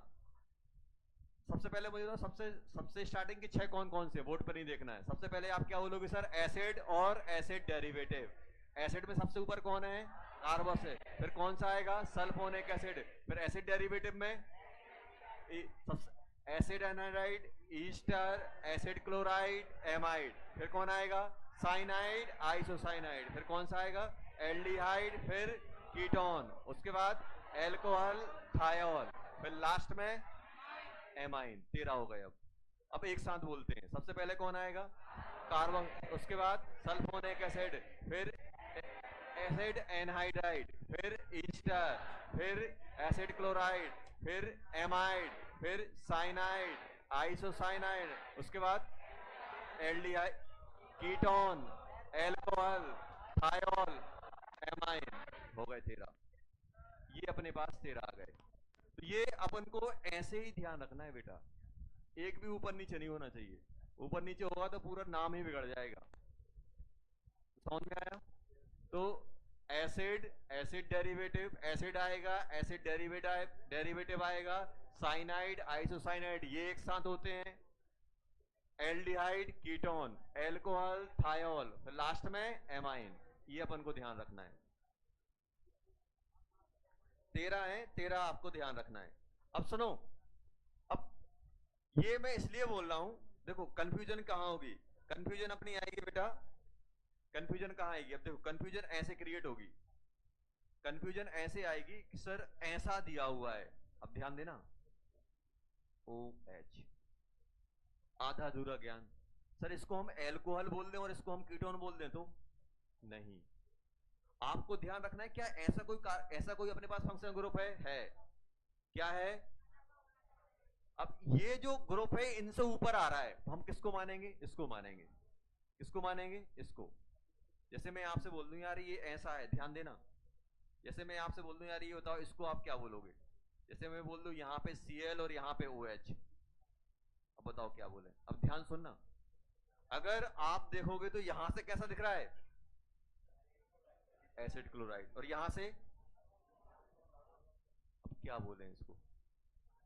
सबसे पहले मुझे तो सबसे सबसे स्टार्टिंग के 6 कौन कौन से, बोर्ड पर नहीं देखना है। सबसे पहले आप क्या बोलोगे? सर एसिड और एसिड डेरिवेटिव। एसिड में सबसे ऊपर कौन है? कार्बोस है। फिर कौन सा आएगा? Sulphonic acid. फिर एसिड डेरिवेटिव में acid anhydride, ester, acid chloride, amide. फिर कौन आएगा? Cyanide, isocyanide. फिर कौन सा आएगा? एल्डिहाइड, फिर कीटोन। उसके बाद एल्कोहल, थायोल, फिर लास्ट में एमाइन। 13 हो गए। अब एक साथ बोलते हैं। सबसे पहले कौन आएगा? कार्बन। उसके बाद सल्फोनिक एसिड, फिर एसिड एनहाइड्राइड, फिर ईस्टर, फिर एसिड क्लोराइड, फिर एमाइड, फिर साइनाइड, आइसोसाइनाइड। उसके बाद aldehyde, ketone, alcohol, thiol, amine. हो गए 13। ये अपने पास 13 आ गए। तो ये अपन को ऐसे ही ध्यान रखना है बेटा, एक भी ऊपर नीचे नहीं होना चाहिए। ऊपर नीचे होगा तो पूरा नाम ही बिगड़ जाएगा। समझ में आया? तो एसिड, एसिड डेरिवेटिव, एसिड आएगा, एसिड डेरिवेटिव आएगा, साइनाइड, आइसोसाइनाइड, ये एक साथ होते हैं। एल्डिहाइड, कीटोन, एल्कोहल, थायोल, फिर लास्ट में एमाइन। ये अपन को ध्यान रखना है। 13 है, 13 आपको ध्यान रखना है। अब सुनो, अब ये मैं इसलिए बोल रहा हूं, देखो कंफ्यूजन कहां होगी? कंफ्यूजन अपनी आएगी बेटा, कंफ्यूजन कहां आएगी? अब देखो कंफ्यूजन ऐसे क्रिएट होगी, कंफ्यूजन ऐसे आएगी कि सर ऐसा दिया हुआ है। अब ध्यान देना, OH, आधा अधूरा ज्ञान। सर इसको हम एल्कोहल बोल दें और इसको हम कीटोन बोल दें तो नहीं। आपको ध्यान रखना है, क्या ऐसा कोई अपने पास फंक्शन ग्रुप है? क्या है? अब ये जो ग्रुप है इनसे ऊपर आ रहा है तो हम किसको मानेंगे? इसको मानेंगे। किसको मानेंगे? इसको। जैसे मैं आपसे बोल दूं यार ये ऐसा है, ध्यान देना। जैसे मैं आपसे बोल दूं यार ये बताओ, इसको आप क्या बोलोगे? जैसे मैं बोल दूं यहाँ पे Cl और यहाँ पे OH, अब बताओ क्या बोले? अब ध्यान सुनना। अगर आप देखोगे तो यहां से कैसा दिख रहा है? Acid chloride. और यहां से अब क्या बोले इसको?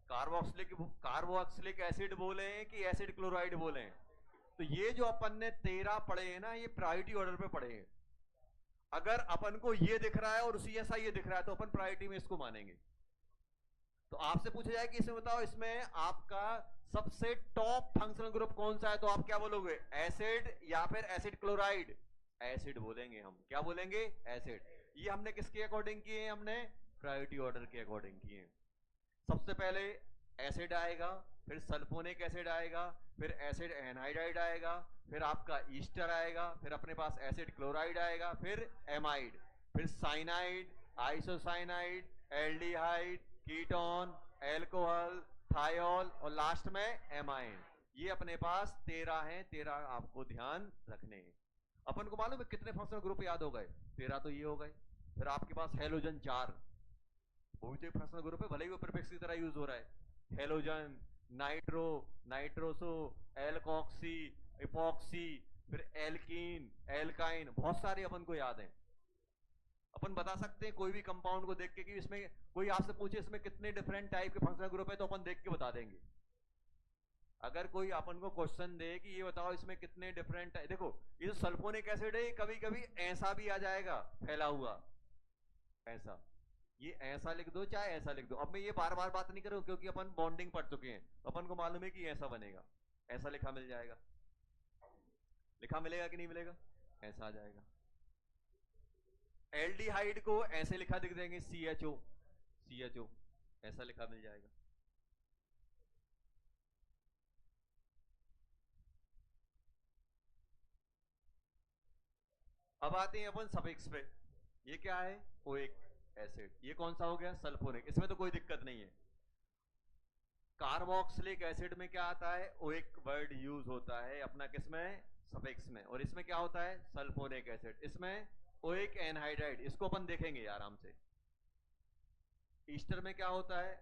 कार्बोक्सिलिक एसिड बोले कि एसिड क्लोराइड बोले? तो ये जो अपन ने 13 पढ़े हैं ना, ये प्रायोरिटी ऑर्डर पे पढ़े हैं। अगर अपन को ये दिख रहा है और उसी जैसा ये दिख रहा है तो अपन प्रायोरिटी में इसको मानेंगे। तो आपसे पूछा जाए कि इसमें बताओ, इसमें आपका सबसे टॉप फंक्शनल ग्रुप कौन सा है, तो आप क्या बोलोगे? एसिड या फिर एसिड क्लोराइड? एसिड बोलेंगे हम। क्या बोलेंगे? एसिड। ये हमने किसके अकॉर्डिंग किए हैं? हमने प्रायोरिटी ऑर्डर के अकॉर्डिंग किए हैं। सबसे पहले एसिड आएगा, फिर सल्फोनिक एसिड आएगा, फिर एसिड एनहाइड्राइड आएगा, फिर आपका ईस्टर आएगा, फिर अपने पास एसिड क्लोराइड आएगा, फिर एमाइड, फिर cyanide, isocyanide, aldehyde, ketone, alcohol, thiol और लास्ट में एमाइन। ये अपने पास 13 हैं। 13 आपको ध्यान रखने हैं। अपन को मालूम है कितने फंक्शनल ग्रुप याद हो गए? 13 तो ये हो गए। फिर आपके पास हेलोजन 4, वो भी तो एक फंक्शनल ग्रुप है, भले ही वो प्रीफिक्स की तरह यूज हो रहा है। Halogen, nitro, nitroso, alkoxy, epoxy, फिर एल्कीन, एल्काइन, बहुत सारे अपन को याद हैं। अपन बता सकते हैं कोई भी कंपाउंड को देख के कि इसमें, कोई आपसे पूछे इसमें कितने डिफरेंट टाइप के फंक्शनल ग्रुप है, तो अपन देख के बता देंगे। अगर कोई अपन को क्वेश्चन दे कि ये बताओ इसमें कितने डिफरेंट है, देखो ये जो सल्फोनिक एसिड है कभी कभी ऐसा भी आ जाएगा फैला हुआ, ऐसा। ये ऐसा लिख दो चाहे ऐसा लिख दो। अब मैं ये बार बार बात नहीं करूं क्योंकि अपन बॉन्डिंग पढ़ चुके हैं, तो अपन को मालूम है कि ऐसा बनेगा, ऐसा लिखा मिल जाएगा। लिखा मिलेगा कि नहीं मिलेगा? ऐसा आ जाएगा। एल्डिहाइड को ऐसे लिखा दिख देंगे, CHO, CHO, ऐसा लिखा मिल जाएगा। अब आते हैं अपन सफिक्स पे। ये क्या है? Oic acid. ये कौन सा हो गया? सल्फोनिक। इसमें तो कोई दिक्कत नहीं है। कार्बोक्सिलिक एसिड में क्या आता है? ओइक वर्ड यूज होता है अपना, किसमें? सफिक्स में। और इसमें क्या होता है? Sulfonic acid. इसमें ओइक एनहाइड्राइड, इसको अपन देखेंगे आराम से। ईस्टर में क्या होता है?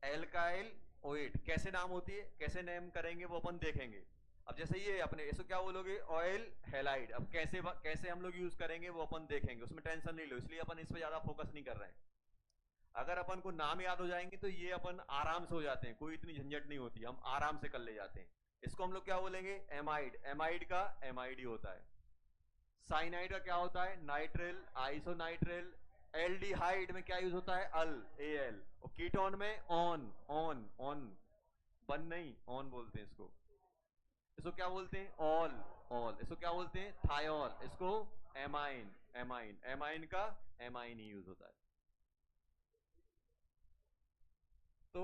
एल्काइल ओइट। कैसे नाम होती है, कैसे नेम करेंगे वो अपन देखेंगे। अब जैसे ये अपने, इसको क्या बोलोगे? Oil halide. अब कैसे कैसे हम लोग यूज करेंगे वो अपन देखेंगे, उसमें टेंशन नहीं लो, इसलिए अपन इस पे ज्यादा फोकस नहीं कर रहे हैं। अगर अपन को नाम याद हो जाएंगे तो ये अपन आराम से हो जाते हैं, कोई इतनी झंझट नहीं होती, हम आराम से कर ले जाते हैं। इसको हम लोग क्या बोलेंगे? एमाइड। एमाइड का एमाइड ही होता है। साइनाइड का क्या होता है? नाइट्रिल, आइसोनाइट्रिल। एल्डिहाइड में क्या यूज होता है? अल, AL। और कीटोन में ऑन, ऑन, ऑन, बन नहीं, ऑन बोलते हैं इसको। इसको क्या बोलते हैं? All, all. इसको क्या बोलते हैं? थायोल। इसको एमाइन, एमाइन। एमाइन का एमाइन ही यूज होता है। तो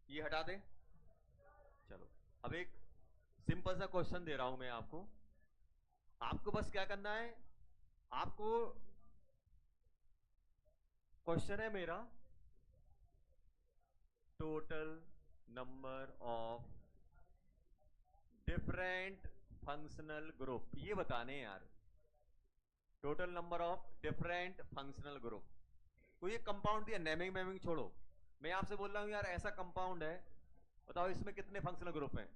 ये हटा दें। चलो अब एक सिंपल सा क्वेश्चन दे रहा हूं मैं आपको। आपको बस क्या करना है, आपको क्वेश्चन है मेरा, total number of different functional group, ये बताने हैं यार। Total number of different functional group. कोई एक कंपाउंड दिया, नेमिंग मेमिंग छोड़ो, मैं आपसे बोल रहा हूं यार ऐसा कंपाउंड है, बताओ इसमें कितने फंक्शनल ग्रुप हैं?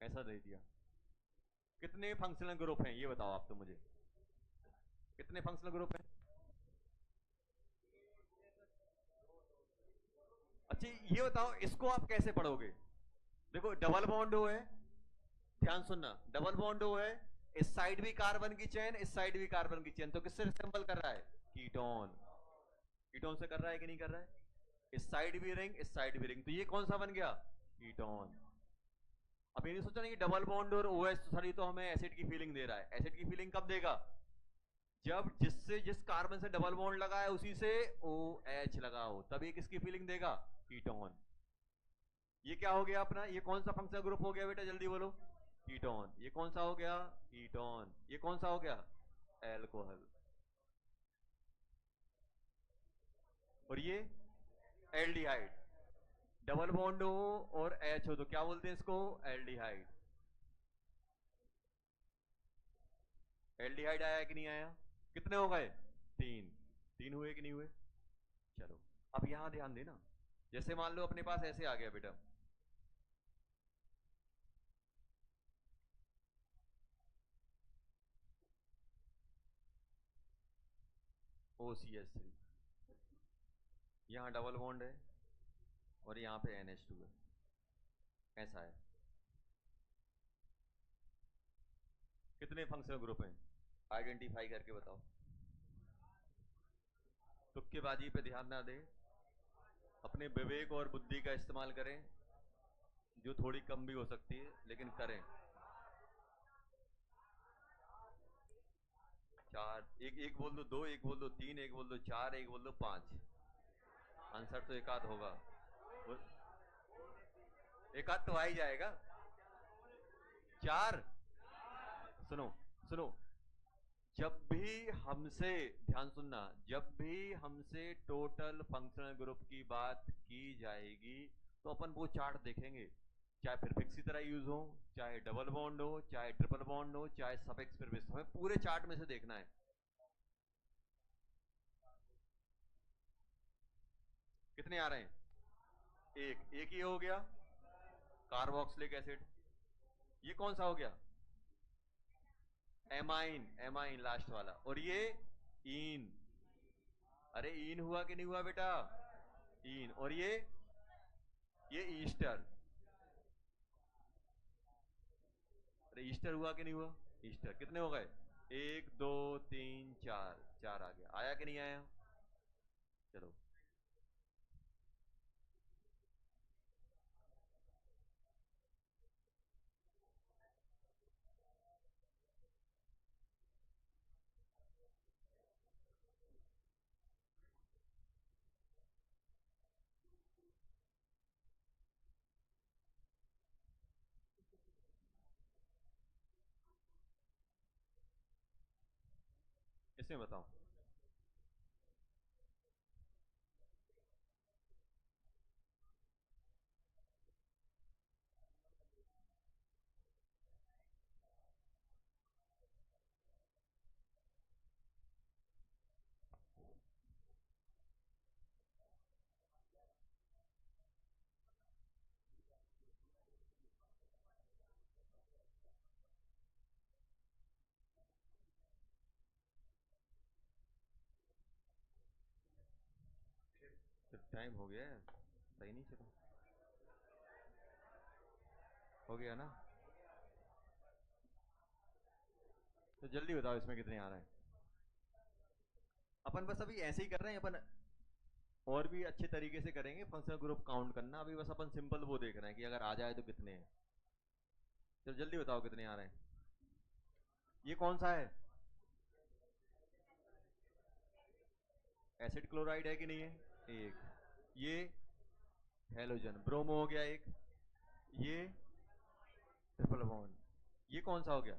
ऐसा दे दिया, कितने फंक्शनल ग्रुप हैं ये बताओ आप तो मुझे, कितने फंक्शनल ग्रुप हैं? अच्छा ये बताओ इसको आप कैसे पढ़ोगे? देखो डबल बॉन्ड हो है, ध्यान सुनना, डबल बॉन्ड हो है, इस साइड भी कार्बन की चेन, इस साइड भी कार्बन की चेन, तो किससे रिसेंबल कर रहा है? कीटोन। कीटोन से कर रहा है कि नहीं कर रहा है? इस साइड भी रिंग, इस साइड भी रिंग, तो ये कौन सा बन गया? कीटोन। अब ये नहीं सोचा नहीं कि डबल बॉन्ड और OH सॉरी तो हमें एसिड की फीलिंग दे रहा है। एसिड की फीलिंग कब देगा? जब जिस कार्बन से डबल बॉन्ड लगा है उसी से OH लगा हो, तभी किसकी फीलिंग देगा? कीटोन। ये क्या हो गया अपना, ये कौन सा फंक्शनल ग्रुप हो गया बेटा, जल्दी बोलो? कीटोन। ये कौन सा हो गया? कीटोन। ये कौन सा हो गया? एल्कोहल। और ये एल्डिहाइड। डबल बॉन्ड हो और H हो तो क्या बोलते हैं इसको? एल्डिहाइड। एल्डिहाइड आया कि नहीं आया? कितने हो गए? 3। 3 हुए कि नहीं हुए? चलो अब यहां ध्यान देना। जैसे मान लो अपने पास ऐसे आ गया बेटा, OCH3, यहां डबल बॉन्ड है और यहां पे NH2 है, ऐसा है। कितने फंक्शनल ग्रुप हैं? आइडेंटिफाई करके बताओ। तुक्केबाजी पे ध्यान ना दें, अपने विवेक और बुद्धि का इस्तेमाल करें, जो थोड़ी कम भी हो सकती है लेकिन करें। 4, एक एक बोल दो, 2 एक बोल दो, 3 एक बोल दो, 4 एक बोल दो, 5। आंसर तो एक आध होगा, एक आध तो आ ही जाएगा। 4। सुनो सुनो, जब भी हमसे, ध्यान सुनना, जब भी हमसे टोटल फंक्शनल ग्रुप की बात की जाएगी तो अपन वो चार्ट देखेंगे, चाहे प्रीफिक्स की तरह यूज हो, चाहे डबल बॉन्ड हो, चाहे ट्रिपल बॉन्ड हो, चाहे सफिक्स प्रीफिक्स, हमें पूरे चार्ट में से देखना है। कितने आ रहे हैं? एक ही हो गया, कार्बोक्सिलिक एसिड। ये कौन सा हो गया? एमाइन, एमाइन लास्ट वाला। और ये इन। अरे इन हुआ कि नहीं हुआ बेटा? इन। और ये ईस्टर। अरे ईस्टर हुआ कि नहीं हुआ? ईस्टर। कितने हो गए? 1 2 3 4, 4 आ गया। आया कि नहीं आया? चलो इसमें बताओ। तो टाइम हो गया है, सही नहीं चला? हो गया ना? तो जल्दी बताओ इसमें कितने आ रहे हैं। अपन बस अभी ऐसे ही कर रहे हैं अपन, और भी अच्छे तरीके से करेंगे फंक्शनल ग्रुप काउंट करना। अभी बस अपन सिंपल वो देख रहे हैं कि अगर आ जाए तो कितने हैं। चलो जल्दी बताओ कितने आ रहे हैं। ये कौन सा है? एसिड क्लोराइड है कि नहीं है? एक। ये हेलोजन ब्रोमो हो गया एक। ये ट्रिपल बॉन्ड। ये कौन सा हो गया?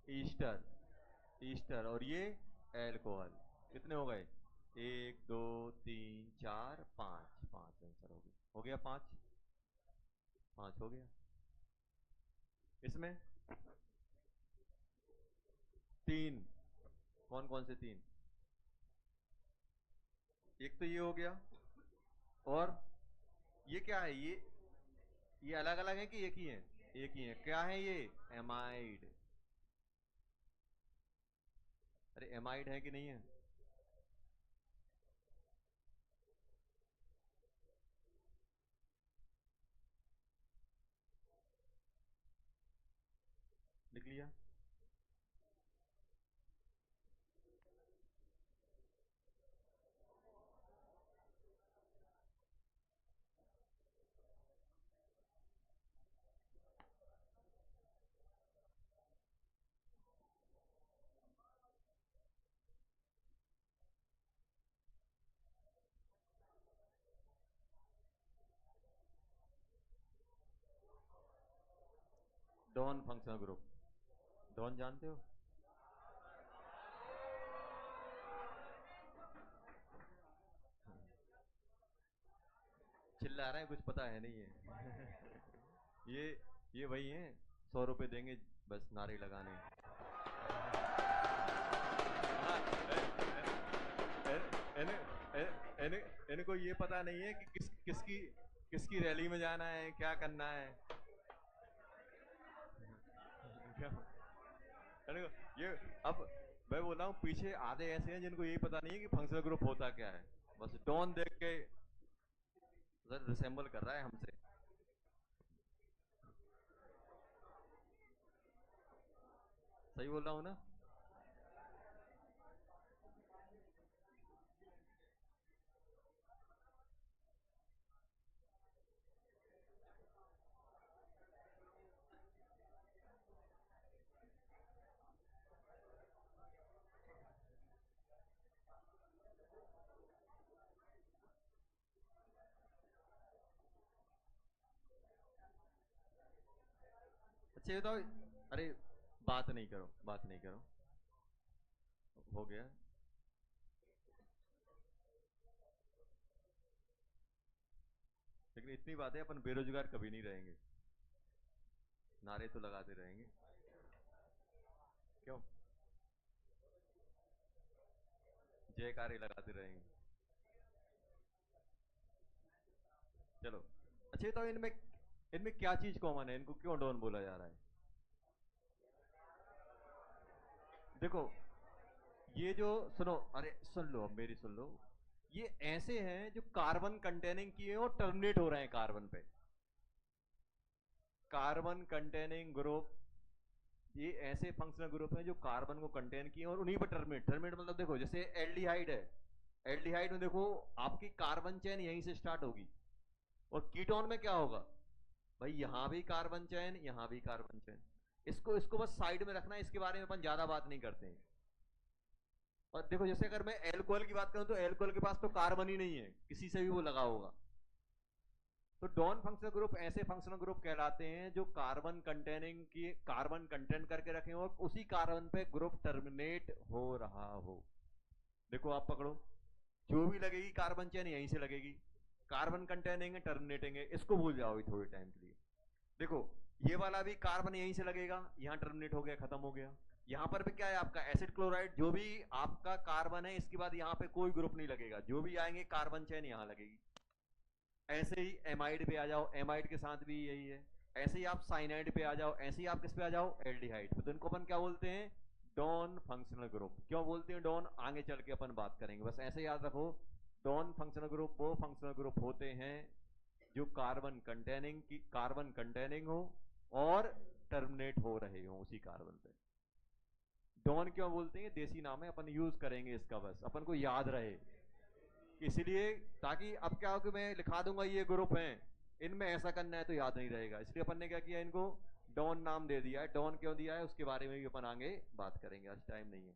ईस्टर। ईस्टर। और ये एल्कोहल। कितने हो गए? 1 2 3 4 5। 5 आंसर हो गया। हो गया 5। 5 हो गया। इसमें 3। कौन कौन से 3? एक तो ये हो गया, और ये क्या है? ये अलग अलग है कि एक ही है? एक ही है। क्या है ये? एमाइड। अरे एमाइड है कि नहीं है? लिख लिया? Don functional group. डॉन जानते हो? चिल्ला रहे हैं, कुछ पता है नहीं है। ये ये वही हैं, 100 रुपए देंगे बस नारे लगाने। हाँ, इनको ये पता नहीं है कि किसकी किसकी रैली में जाना है, क्या करना है। ये अब मैं बोल रहा हूँ, पीछे आधे ऐसे हैं जिनको यही पता नहीं है कि फंक्शनल ग्रुप होता क्या है। बस डॉन देख के रिसेंबल कर रहा है हमसे। सही बोल रहा हूँ ना? अच्छा ये बताओ, अरे बात नहीं करो, बात नहीं करो, हो गया। लेकिन इतनी बात है, अपन बेरोजगार कभी नहीं रहेंगे, नारे तो लगाते रहेंगे। क्यों? जयकारे लगाते रहेंगे। चलो, अच्छा ये तो इनमें इनमें क्या चीज कॉमन है, इनको क्यों डॉन बोला जा रहा है? देखो, ये जो, सुनो, अरे सुन लो, अब मेरी सुन लो। ये ऐसे हैं जो कार्बन कंटेनिंग किए और टर्मिनेट हो रहे हैं कार्बन पे। कार्बन कंटेनिंग ग्रुप, ये ऐसे फंक्शनल ग्रुप हैं जो कार्बन को कंटेन किए और उन्हीं पर टर्मिनेट। टर्मिनेट मतलब देखो, जैसे एल्डिहाइड है, एल्डिहाइड में देखो आपकी कार्बन चेन यहीं से स्टार्ट होगी, और कीटोन में क्या होगा भाई, यहां भी कार्बन चेन, यहां भी कार्बन चेन। इसको इसको बस साइड में रखना है, इसके बारे में अपन ज्यादा बात नहीं करते हैं। और देखो, जैसे अगर मैं एल्कोहल की बात करूं तो एल्कोहल के पास तो कार्बन ही नहीं है, किसी से भी वो लगा होगा। तो डॉन फंक्शनल ग्रुप ऐसे फंक्शनल ग्रुप कहलाते हैं जो कार्बन कंटेनिंग की कार्बन कंटेंट करके रखें और उसी कार्बन पे ग्रुप टर्मिनेट हो रहा हो। देखो आप पकड़ो, जो भी लगेगी कार्बन चेन यहीं से लगेगी, कार्बन कंटेनिंग है, टर्मिनेटिंग है, इसको भूल जाओ थोड़े टाइम के लिए। देखो, ये वाला भी कार्बन यहीं से लगेगा, यहां टर्मिनेट हो गया, खत्म हो गया। यहां पर भी क्या है आपका एसिड क्लोराइड, जो भी आपका कार्बन है, इसके बाद यहां पे कोई ग्रुप नहीं लगेगा, जो भी आएंगे कार्बन चेन यहां लगेगी। ऐसे ही एमाइड पे आ जाओ, एमाइड के साथ भी यही है। ऐसे ही आप साइनाइड पे आ जाओ, ऐसे ही आप किस पे आ जाओ, एल्डिहाइड पे। तो इनको अपन क्या बोलते हैं, डॉन फंक्शनल ग्रुप। क्यों बोलते हैं डॉन, आगे चल के अपन बात करेंगे, बस ऐसे याद रखो। डॉन फंक्शनल ग्रुप वो फंक्शनल ग्रुप होते हैं जो कार्बन कंटेनिंग हो और टर्मिनेट हो रहे हो उसी कार्बन पे। डॉन क्यों बोलते हैं, देसी नाम है, अपन यूज करेंगे इसका, बस अपन को याद रहे। इसलिए, ताकि अब क्या हो कि मैं लिखा दूंगा ये ग्रुप हैं, इनमें ऐसा करना है तो याद नहीं रहेगा, इसलिए अपन ने क्या किया, इनको डॉन नाम दे दिया है। डॉन क्यों दिया है उसके बारे में भी अपन आगे बात करेंगे, आज टाइम नहीं है।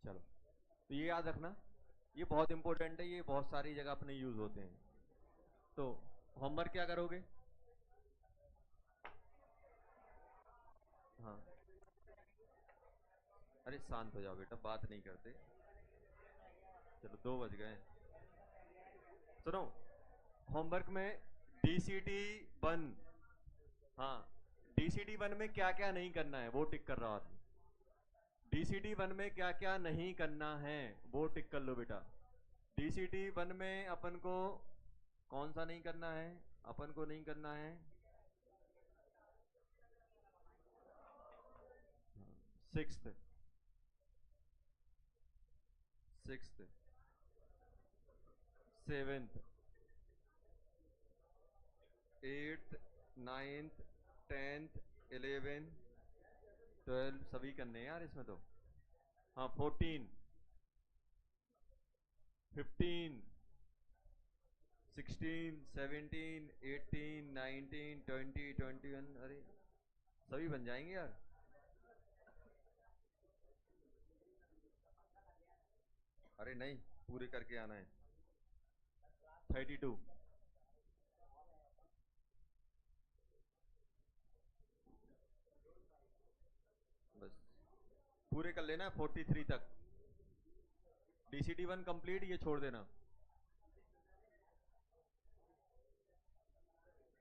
चलो, तो ये याद रखना, ये बहुत इंपॉर्टेंट है, ये बहुत सारी जगह अपने यूज होते हैं। तो होमवर्क क्या करोगे? हाँ, अरे शांत हो जाओ बेटा, बात नहीं करते। चलो 2 बज गए। सुनो, होमवर्क में DCT 1, हाँ, DCT 1 में क्या क्या नहीं करना है वो टिक कर रहा हूं। DCT 1 में क्या क्या नहीं करना है वो टिक कर लो बेटा। DCT 1 में अपन को कौन सा नहीं करना है, अपन को नहीं करना है 6th, 7th, 8th, 9th, 10th, 11, 12 सभी करने हैं यार इसमें तो। हाँ, 14, 15, 16, 17, 18, 19, 20, 21, अरे सभी बन जाएंगे यार। अरे नहीं, पूरे करके आना है। 32, बस पूरे कर लेना 43 तक। DCT 1 कंप्लीट, ये छोड़ देना।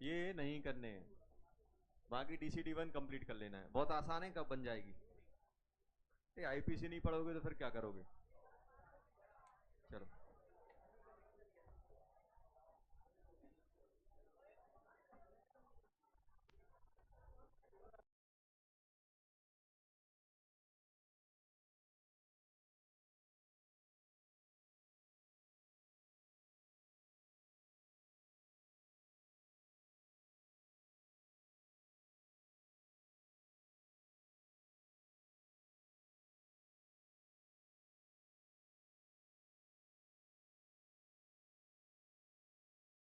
ये नहीं करने हैं, बाकी DCD1 कंप्लीट कर लेना है। बहुत आसान है, कब बन जाएगी। ये IPC नहीं पढ़ोगे तो फिर क्या करोगे। चलो